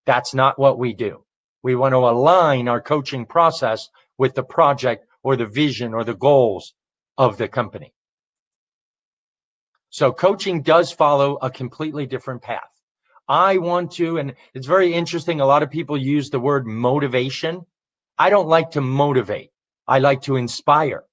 [SPEAKER 3] That's not what we do. We want to align our coaching process with the project or the vision or the goals of the company. So coaching does follow a completely different path. I want to, and it's very interesting, a lot of people use the word motivation. I don't like to motivate. I like to inspire.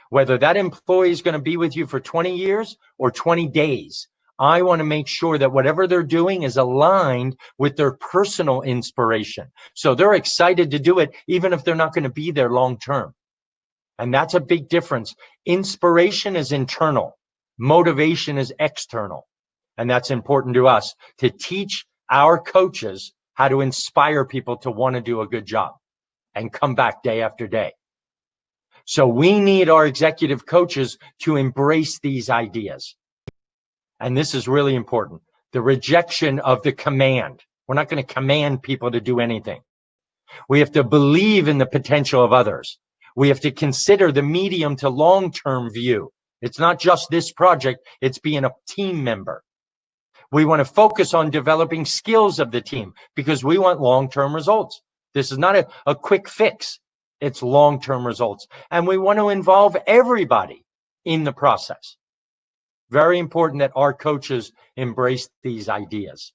[SPEAKER 3] Whether that employee is going to be with you for 20 years or 20 days, I want to make sure that whatever they're doing is aligned with their personal inspiration. So they're excited to do it, even if they're not going to be there long term. And that's a big difference. Inspiration is internal. Motivation is external. And that's important to us, to teach our coaches how to inspire people to want to do a good job and come back day after day. So we need our executive coaches to embrace these ideas. And this is really important. The rejection of the command. We're not going to command people to do anything. We have to believe in the potential of others. We have to consider the medium to long-term view. It's not just this project, it's being a team member. We want to focus on developing skills of the team because we want long-term results. This is not a quick fix. It's long-term results. And we want to involve everybody in the process. Very important that our coaches embrace these ideas.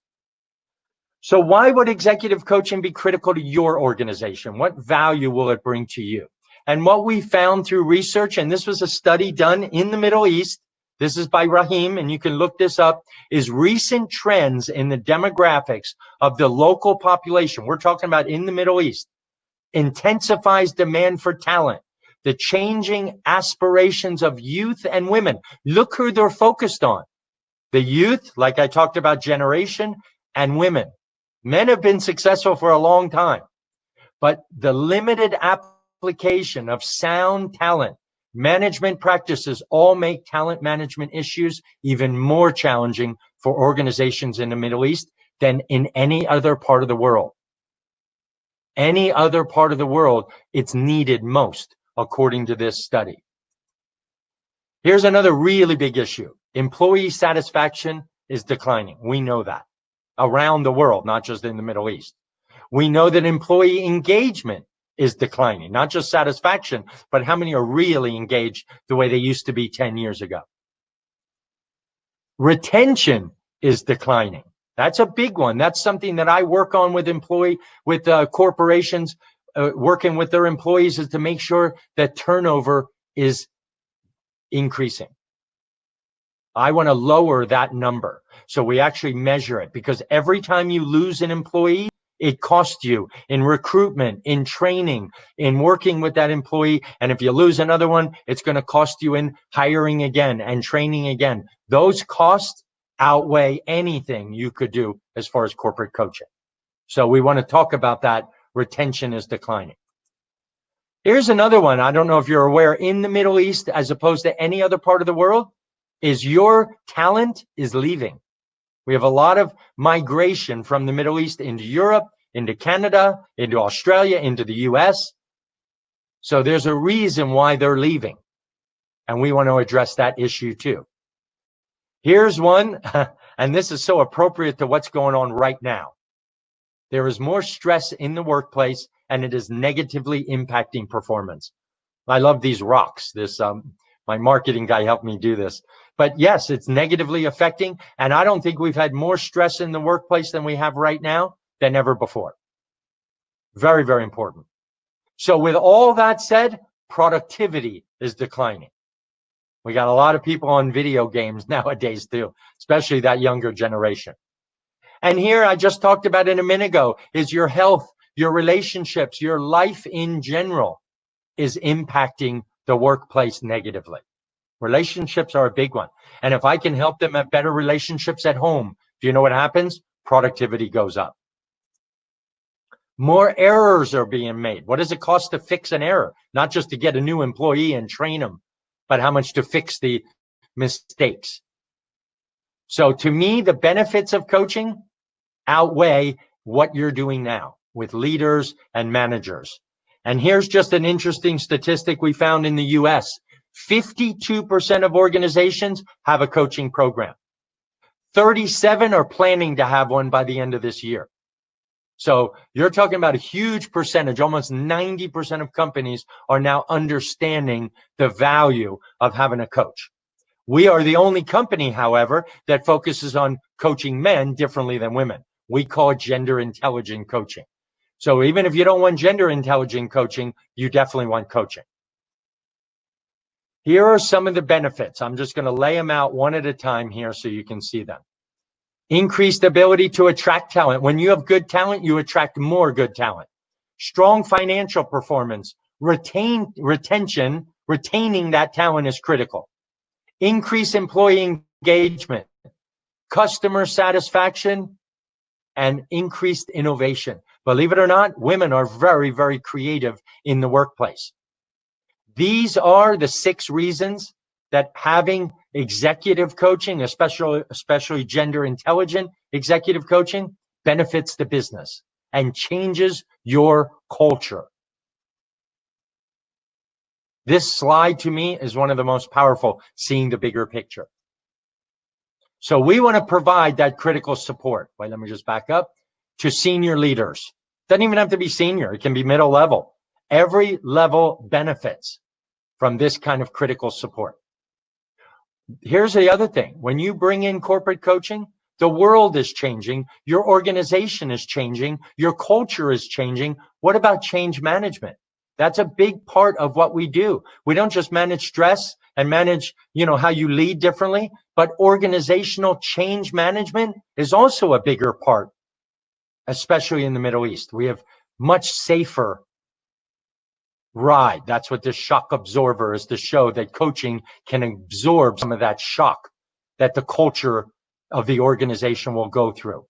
[SPEAKER 3] So why would executive coaching be critical to your organization? What value will it bring to you? And what we found through research, and this was a study done in the Middle East, this is by Rahim, and you can look this up, is recent trends in the demographics of the local population. We're talking about in the Middle East. Intensifies demand for talent. The changing aspirations of youth and women. Look who they're focused on. The youth, like I talked about, generation, and women. Men have been successful for a long time, but the limited application of sound talent management practices all make talent management issues even more challenging for organizations in the Middle East than in any other part of the world. Any other part of the world, it's needed most, according to this study. Here's another really big issue. Employee satisfaction is declining. We know that around the world, not just in the Middle East. We know that employee engagement is declining, not just satisfaction, but how many are really engaged the way they used to be 10 years ago. Retention is declining. That's a big one. That's something that I work on with corporations working with their employees is to make sure that turnover is increasing. I want to lower that number. So we actually measure it, because every time you lose an employee, it costs you in recruitment, in training, in working with that employee. And if you lose another one, it's going to cost you in hiring again and training again. Those costs outweigh anything you could do as far as corporate coaching. So we want to talk about that. Retention is declining. Here's another one. I don't know if you're aware, in the Middle East, as opposed to any other part of the world, is your talent is leaving. We have a lot of migration from the Middle East into Europe, into Canada, into Australia, into the US. So there's a reason why they're leaving. And we want to address that issue too. Here's one, and this is so appropriate to what's going on right now. There is more stress in the workplace, and it is negatively impacting performance. I love these rocks. My marketing guy helped me do this. But yes, it's negatively affecting. And I don't think we've had more stress in the workplace than we have right now than ever before. Very, very important. So with all that said, productivity is declining. We got a lot of people on video games nowadays too, especially that younger generation. And here, I just talked about it a minute ago, is your health, your relationships, your life in general is impacting the workplace negatively. Relationships are a big one. And if I can help them have better relationships at home, do you know what happens? Productivity goes up. More errors are being made. What does it cost to fix an error? Not just to get a new employee and train them, but how much to fix the mistakes. So to me, the benefits of coaching outweigh what you're doing now with leaders and managers. And here's just an interesting statistic we found in the US. 52% of organizations have a coaching program. 37 are planning to have one by the end of this year. So you're talking about a huge percentage, almost 90% of companies are now understanding the value of having a coach. We are the only company, however, that focuses on coaching men differently than women. We call it gender intelligent coaching. So even if you don't want gender intelligent coaching, you definitely want coaching. Here are some of the benefits. I'm just going to lay them out one at a time here so you can see them. Increased ability to attract talent. When you have good talent, you attract more good talent. Strong financial performance. Retaining that talent is critical. Increase employee engagement, customer satisfaction, and increased innovation. Believe it or not, women are very, very creative in the workplace. These are the 6 reasons that having executive coaching, especially gender intelligent executive coaching, benefits the business and changes your culture. This slide to me is one of the most powerful, seeing the bigger picture. So we want to provide that critical support. Wait, let me just back up to senior leaders. Doesn't even have to be senior. It can be middle level. Every level benefits from this kind of critical support. Here's the other thing. When you bring in corporate coaching, the world is changing. Your organization is changing. Your culture is changing. What about change management? That's a big part of what we do. We don't just manage stress and manage, how you lead differently, but organizational change management is also a bigger part, especially in the Middle East. We have much safer ride. That's what this shock absorber is, to show that coaching can absorb some of that shock that the culture of the organization will go through.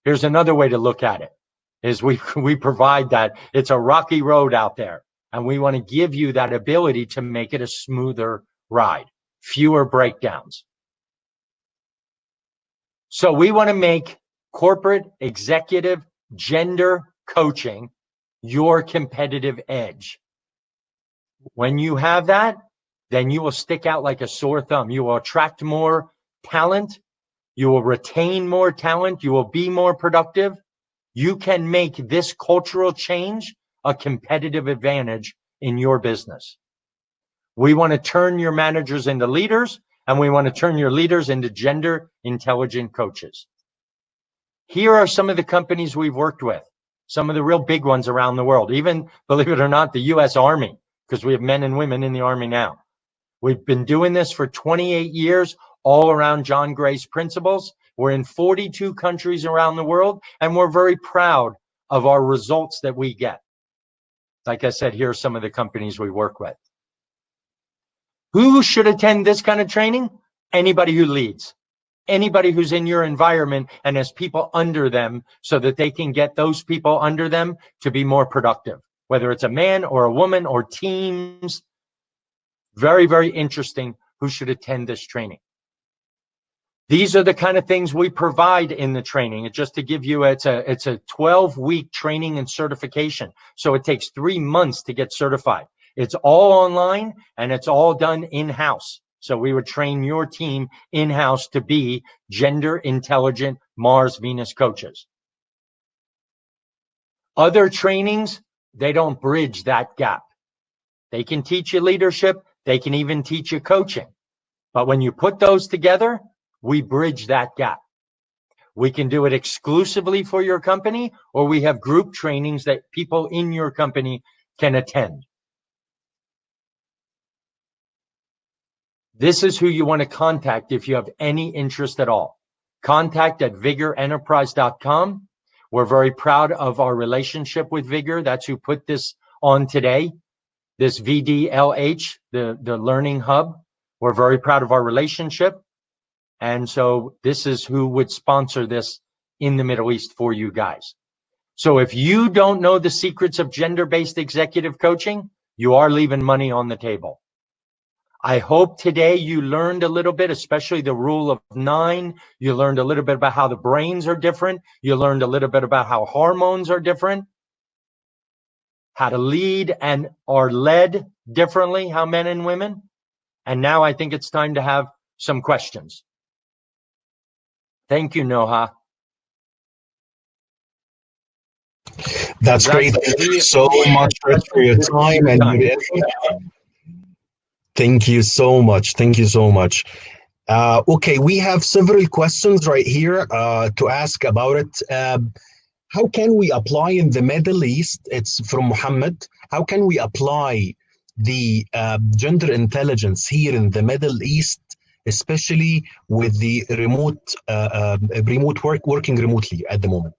[SPEAKER 3] Here's another way to look at it, is we provide that. It's a rocky road out there, and we want to give you that ability to make it a smoother ride, fewer breakdowns. So we want to make corporate executive gender coaching your competitive edge. When you have that, then you will stick out like a sore thumb. You will attract more talent. You will retain more talent. You will be more productive. You can make this cultural change a competitive advantage in your business. We want to turn your managers into leaders, and we want to turn your leaders into gender intelligent coaches. Here are some of the companies we've worked with. some of the real big ones around the world, even, believe it or not, the US Army, because we have men and women in the Army now. We've been doing this for 28 years, all around John Gray's principles. We're in 42 countries around the world, and we're very proud of our results that we get. Like I said, here are some of the companies we work with. Who should attend this kind of training? Anybody who leads. Anybody who's in your environment and has people under them so that they can get those people under them to be more productive, whether it's a man or a woman or teams. Very, very interesting who should attend this training. These are the kind of things we provide in the training. Just to give you, it's a 12-week training and certification. So it takes 3 months to get certified. It's all online and it's all done in-house. So we would train your team in-house to be gender intelligent Mars Venus coaches. Other trainings, they don't bridge that gap. They can teach you leadership. They can even teach you coaching. But when you put those together, we bridge that gap. We can do it exclusively for your company, or we have group trainings that people in your company can attend. This is who you want to contact if you have any interest at all. contact@vigorenterprise.com. We're very proud of our relationship with Vigor. That's who put this on today. This VDLH, the Learning Hub. We're very proud of our relationship. And so this is who would sponsor this in the Middle East for you guys. So if you don't know the secrets of gender-based executive coaching, you are leaving money on the table. I hope today you learned a little bit, especially the rule of 9. You learned a little bit about how the brains are different. You learned a little bit about how hormones are different, how to lead and are led differently, how men and women. And now I think it's time to have some questions. Thank you, Noha.
[SPEAKER 2] That's great. Thank you so much for your time and your effort. Thank you so much. Thank you so much. Okay, we have several questions right here to ask about it. How can we apply in the Middle East? It's from Muhammad. How can we apply the gender intelligence here in the Middle East, especially with the working remotely at the moment?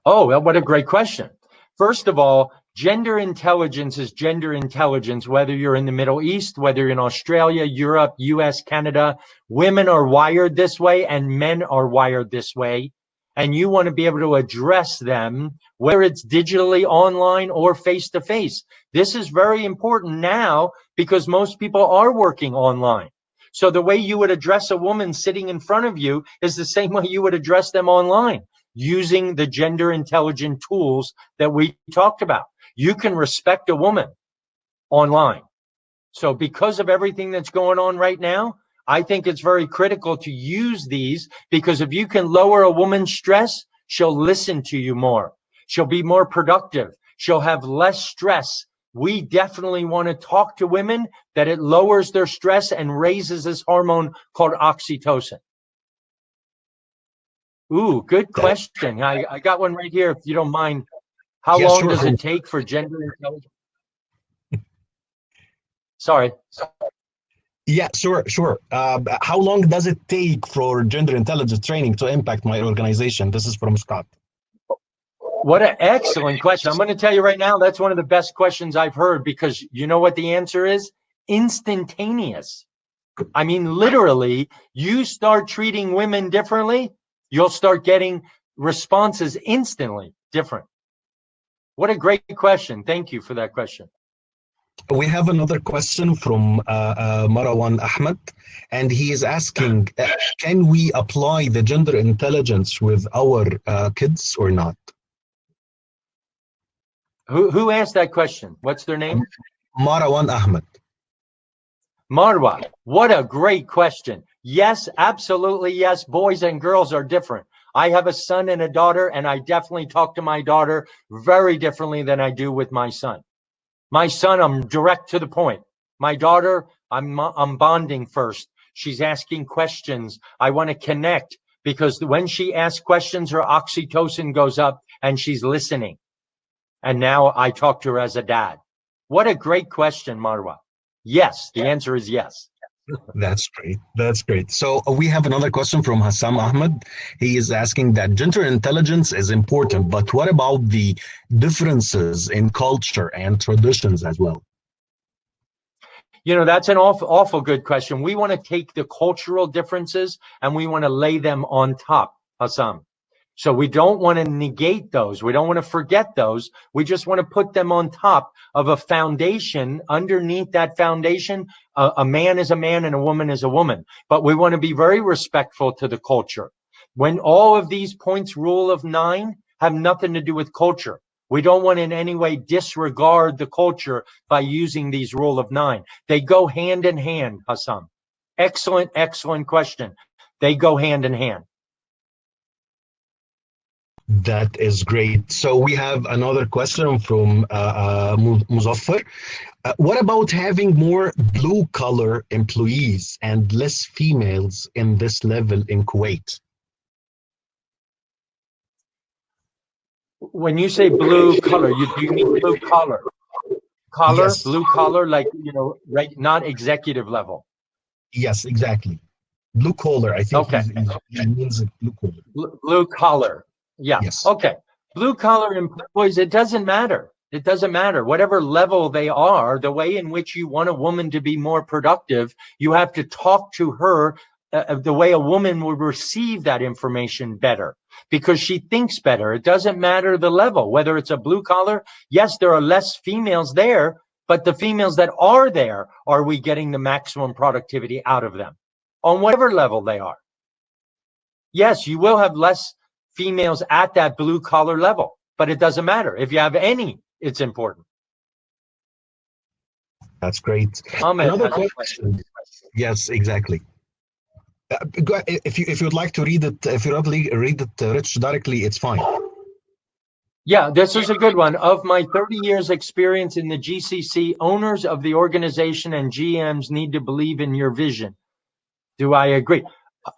[SPEAKER 3] Oh, well, what a great question. First of all, gender intelligence is gender intelligence, whether you're in the Middle East, whether you're in Australia, Europe, US, Canada. Women are wired this way and men are wired this way. And you want to be able to address them, whether it's digitally, online, or face-to-face. This is very important now because most people are working online. So the way you would address a woman sitting in front of you is the same way you would address them online, using the gender intelligent tools that we talked about. You can respect a woman online. So because of everything that's going on right now, I think it's very critical to use these, because if you can lower a woman's stress, she'll listen to you more. She'll be more productive. She'll have less stress. We definitely want to talk to women that it lowers their stress and raises this hormone called oxytocin. Ooh, good question. I got one right here, if you don't mind. How long does it take for gender intelligence? Sorry.
[SPEAKER 2] Yeah, sure. How long does it take for gender intelligence training to impact my organization? This is from Scott.
[SPEAKER 3] What an excellent question. I'm going to tell you right now, that's one of the best questions I've heard, because you know what the answer is? Instantaneous. I mean, literally, you start treating women differently, you'll start getting responses instantly different. What a great question. Thank you for that question.
[SPEAKER 2] We have another question from Marwan Ahmed, and he is asking, can we apply the gender intelligence with our kids or not?
[SPEAKER 3] Who asked that question? What's their name?
[SPEAKER 2] Marwan Ahmed.
[SPEAKER 3] Marwa, what a great question. Yes, absolutely yes. Boys and girls are different. I have a son and a daughter, and I definitely talk to my daughter very differently than I do with my son. My son, I'm direct to the point. My daughter, I'm bonding first. She's asking questions. I want to connect. because when she asks questions, her oxytocin goes up and she's listening. And now I talk to her as a dad. What a great question, Marwa. Yes, the answer is yes.
[SPEAKER 2] That's great. That's great. So we have another question from Hassam Ahmed. He is asking that gender intelligence is important, but what about the differences in culture and traditions as well?
[SPEAKER 3] You know, that's an awful good question. We want to take the cultural differences and we want to lay them on top, Hassam. So we don't want to negate those. We don't want to forget those. We just want to put them on top of a foundation. Underneath that foundation, a man is a man and a woman is a woman. But we want to be very respectful to the culture. When all of these points, rule of 9, have nothing to do with culture. We don't want in any way disregard the culture by using these rule of 9. They go hand in hand, Hassam. Excellent, excellent question. They go hand in hand.
[SPEAKER 2] That is great. So we have another question from Muzaffar. What about having more blue-collar employees and less females in this level in Kuwait?
[SPEAKER 3] When you say blue collar, do you mean blue collar? Collar,
[SPEAKER 2] Yes.
[SPEAKER 3] blue collar, like, you know, right, not executive level.
[SPEAKER 2] Yes, exactly. Blue collar. I think
[SPEAKER 3] Okay.
[SPEAKER 2] he means blue collar.
[SPEAKER 3] Blue collar. Yeah.
[SPEAKER 2] Yes.
[SPEAKER 3] Okay. Blue collar employees, it doesn't matter. It doesn't matter. Whatever level they are, the way in which you want a woman to be more productive, you have to talk to her the way a woman would receive that information better, because she thinks better. It doesn't matter the level, whether it's a blue collar. Yes, there are less females there, but the females that are there, are we getting the maximum productivity out of them on whatever level they are? Yes, you will have less females at that blue collar level, but it doesn't matter. If you have any, it's important.
[SPEAKER 2] That's great.
[SPEAKER 3] Ahmed,
[SPEAKER 2] Another question. Yes, exactly. If you would like to read it, if you would read it, Rich, directly, it's fine.
[SPEAKER 3] Yeah, this is a good one. Of my 30 years experience in the GCC, owners of the organization and GMs need to believe in your vision. Do I agree?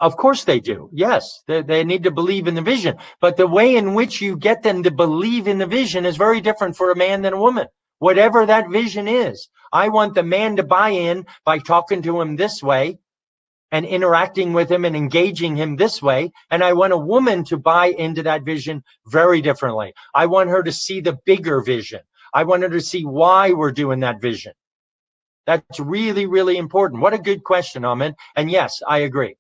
[SPEAKER 3] Of course they do. Yes, they need to believe in the vision. But the way in which you get them to believe in the vision is very different for a man than a woman. Whatever that vision is, I want the man to buy in by talking to him this way and interacting with him and engaging him this way. And I want a woman to buy into that vision very differently. I want her to see the bigger vision. I want her to see why we're doing that vision. That's really, really important. What a good question, Ahmed. And yes, I agree.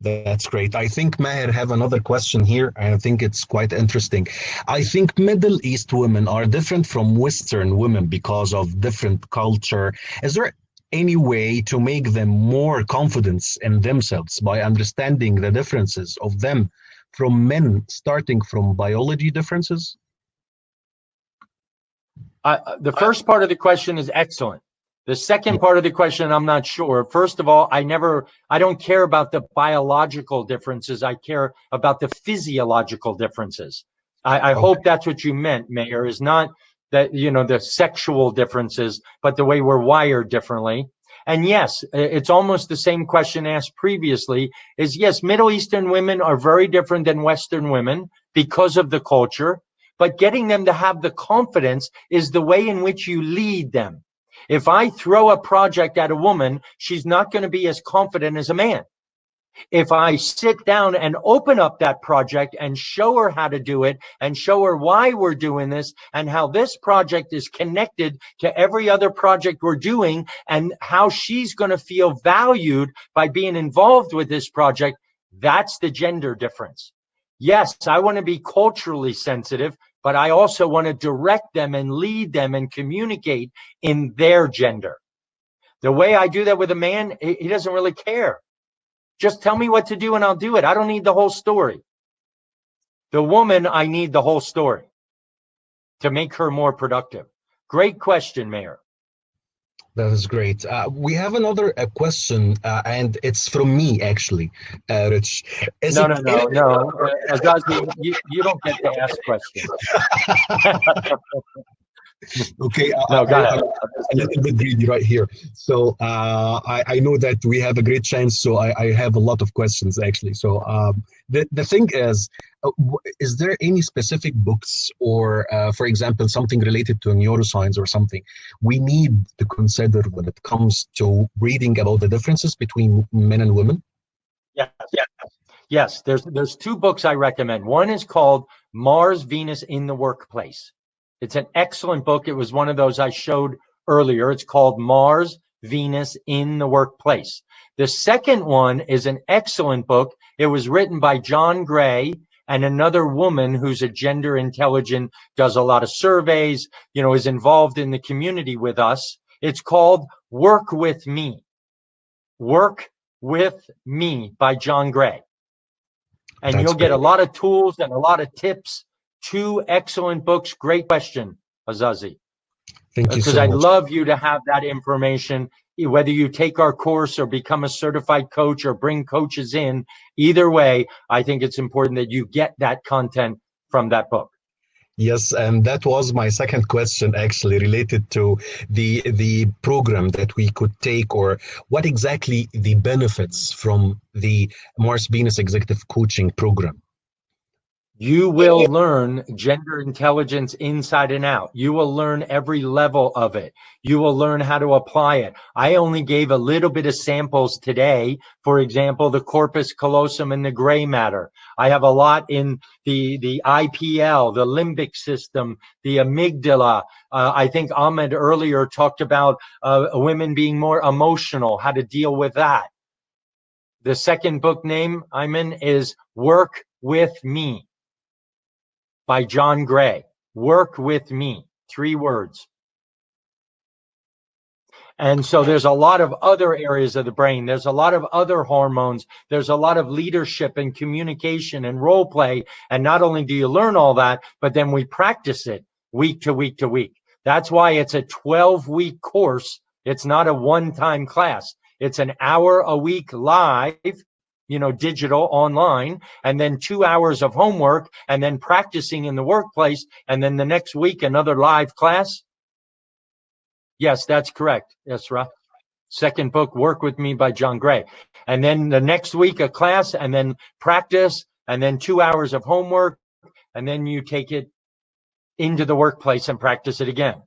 [SPEAKER 2] That's great. I think Maher have another question here. I think it's quite interesting. I think Middle East women are different from Western women because of different culture. Is there any way to make them more confidence in themselves by understanding the differences of them from men, starting from biology differences?
[SPEAKER 3] The first part of the question is excellent. The second part of the question, I'm not sure. First of all, I don't care about the biological differences. I care about the physiological differences. I hope that's what you meant, Mayor, is not that, you know, the sexual differences, but the way we're wired differently. And yes, it's almost the same question asked previously, is yes, Middle Eastern women are very different than Western women because of the culture, but getting them to have the confidence is the way in which you lead them. If I throw a project at a woman, she's not going to be as confident as a man. If I sit down and open up that project and show her how to do it and show her why we're doing this and how this project is connected to every other project we're doing and how she's going to feel valued by being involved with this project, that's the gender difference. Yes, I want to be culturally sensitive, but I also want to direct them and lead them and communicate in their gender. The way I do that with a man, he doesn't really care. Just tell me what to do and I'll do it. I don't need the whole story. The woman, I need the whole story to make her more productive. Great question, Mayor.
[SPEAKER 2] That is great. We have another question, and it's from me, actually, Rich.
[SPEAKER 3] No. Azazi, you don't get to ask questions.
[SPEAKER 2] Okay,
[SPEAKER 3] No, go ahead.
[SPEAKER 2] I'm a little bit greedy right here. So I know that we have a great chance. So I have a lot of questions actually. So the thing is, is there any specific books or, for example, something related to neuroscience or something we need to consider when it comes to reading about the differences between men and women?
[SPEAKER 3] Yes. Yes, there's two books I recommend. One is called Mars, Venus in the Workplace. It's an excellent book. It was one of those I showed earlier. It's called Mars, Venus in the Workplace. The second one is an excellent book. It was written by John Gray and another woman who's a gender intelligent, does a lot of surveys, is involved in the community with us. It's called Work With Me. Work With Me by John Gray. And
[SPEAKER 2] That's
[SPEAKER 3] you'll get
[SPEAKER 2] great.
[SPEAKER 3] a lot of tools and a lot of tips. Two excellent books. Great question, Azazi.
[SPEAKER 2] Thank you
[SPEAKER 3] Because
[SPEAKER 2] so
[SPEAKER 3] I'd
[SPEAKER 2] much.
[SPEAKER 3] love you to have that information, whether you take our course or become a certified coach or bring coaches in. Either way, I think it's important that you get that content from that book.
[SPEAKER 2] Yes, and that was my second question actually related to the program that we could take, or what exactly the benefits from the Mars Venus Executive Coaching Program.
[SPEAKER 3] You will learn gender intelligence inside and out. You will learn every level of it. You will learn how to apply it. I only gave a little bit of samples today. For example, the corpus callosum and the gray matter. I have a lot in the IPL, the limbic system, the amygdala. I think Ahmed earlier talked about women being more emotional, how to deal with that. The second book name, Ayman, is Work With Me by John Gray. Work With Me. 3 words. And so there's a lot of other areas of the brain. There's a lot of other hormones. There's a lot of leadership and communication and role play. And not only do you learn all that, but then we practice it week to week to week. That's why it's a 12-week course. It's not a one-time class. It's an hour a week live, digital online, and then 2 hours of homework, and then practicing in the workplace. And then the next week, another live class. Yes, that's correct. Yes, right. Second book, Work With Me by John Gray. And then the next week, a class, and then practice, and then 2 hours of homework, and then you take it into the workplace and practice it again.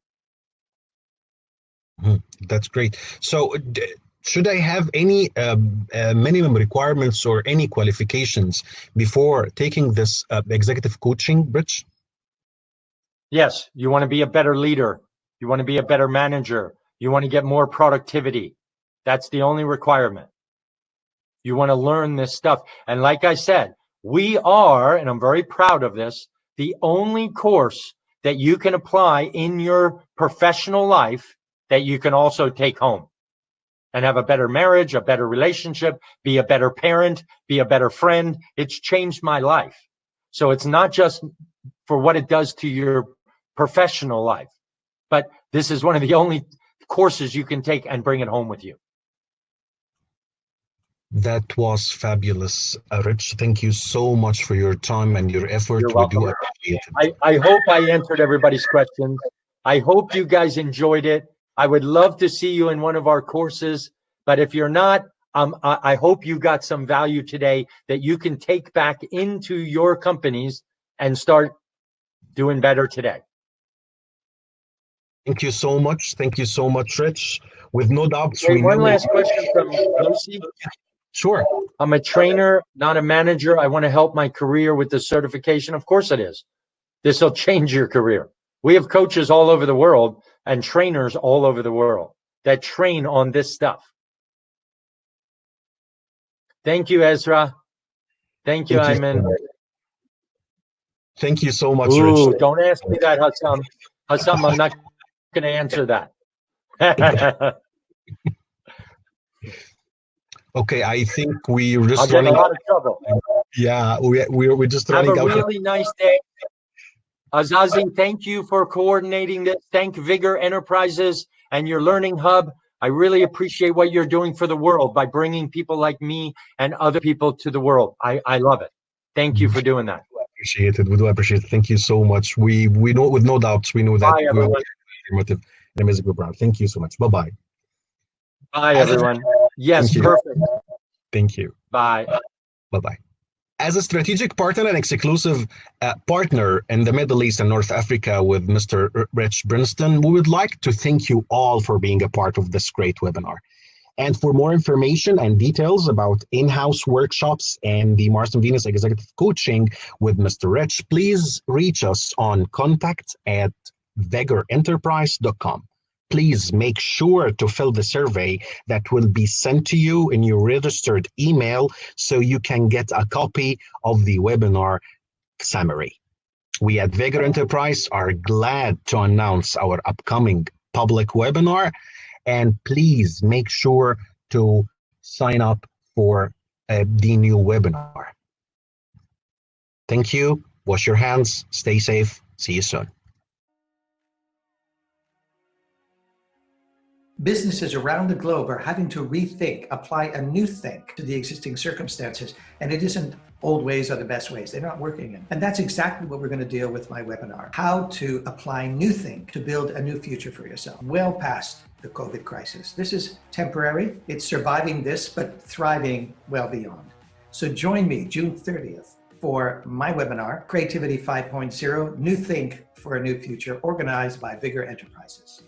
[SPEAKER 2] That's great. So should I have any minimum requirements or any qualifications before taking this executive coaching, Rich?
[SPEAKER 3] Yes, you want to be a better leader. You want to be a better manager. You want to get more productivity. That's the only requirement. You want to learn this stuff. And like I said, we are, and I'm very proud of this, the only course that you can apply in your professional life that you can also take home and have a better marriage, a better relationship, be a better parent, be a better friend. It's changed my life. So it's not just for what it does to your professional life, but this is one of the only courses you can take and bring it home with you.
[SPEAKER 2] That was fabulous, Rich. Thank you so much for your time and your effort.
[SPEAKER 3] You're
[SPEAKER 2] We do
[SPEAKER 3] welcome.
[SPEAKER 2] appreciate it.
[SPEAKER 3] I hope I answered everybody's questions. I hope you guys enjoyed it. I would love to see you in one of our courses, but if you're not, I hope you got some value today that you can take back into your companies and start doing better today.
[SPEAKER 2] Thank you so much. Thank you so much, Rich. With no doubts,
[SPEAKER 3] Okay,
[SPEAKER 2] we
[SPEAKER 3] one
[SPEAKER 2] know.
[SPEAKER 3] last question from Lucy.
[SPEAKER 2] Sure.
[SPEAKER 3] I'm a trainer, not a manager. I want to help my career with the certification. Of course it is. This will change your career. We have coaches all over the world and trainers all over the world that train on this stuff. Thank you, Ezra. Thank you, Ayman.
[SPEAKER 2] Thank you so much,
[SPEAKER 3] Ooh,
[SPEAKER 2] Rich.
[SPEAKER 3] don't ask me that, Hassam. Hassam, I'm not going to answer that.
[SPEAKER 2] Okay, I think we're just
[SPEAKER 3] I'll get in a
[SPEAKER 2] running.
[SPEAKER 3] lot of trouble.
[SPEAKER 2] Yeah, we're just
[SPEAKER 3] Have a
[SPEAKER 2] running out.
[SPEAKER 3] really nice day. Azazi, thank you for coordinating this. Thank Vigor Enterprises and your Learning Hub. I really appreciate what you're doing for the world by bringing people like me and other people to the world. I love it. Thank you for doing that.
[SPEAKER 2] Appreciate it. We do appreciate it. Thank you so much. We know with no doubts. We know that
[SPEAKER 3] Bye, everyone.
[SPEAKER 2] informative and amazing webinar. Thank you so much. Bye-bye.
[SPEAKER 3] Bye, everyone. Yes,
[SPEAKER 2] Thank you.
[SPEAKER 3] perfect.
[SPEAKER 2] Thank you.
[SPEAKER 3] Bye.
[SPEAKER 2] Bye-bye. As a strategic partner and exclusive partner in the Middle East and North Africa with Mr. Rich Brinston, we would like to thank you all for being a part of this great webinar. And for more information and details about in-house workshops and the Mars and Venus Executive Coaching with Mr. Rich, please reach us on contact@vegorenterprise.com. Please make sure to fill the survey that will be sent to you in your registered email so you can get a copy of the webinar summary. We at Vigor Enterprise are glad to announce our upcoming public webinar, and please make sure to sign up for the new webinar. Thank you. Wash your hands. Stay safe. See you soon.
[SPEAKER 4] Businesses around the globe are having to rethink, apply a new think to the existing circumstances. And it isn't old ways are the best ways. They're not working. And that's exactly what we're going to deal with my webinar. How to apply new think to build a new future for yourself, well past the COVID crisis. This is temporary. It's surviving this, but thriving well beyond. So join me June 30th for my webinar, Creativity 5.0, New Think for a New Future, organized by Vigor Enterprises.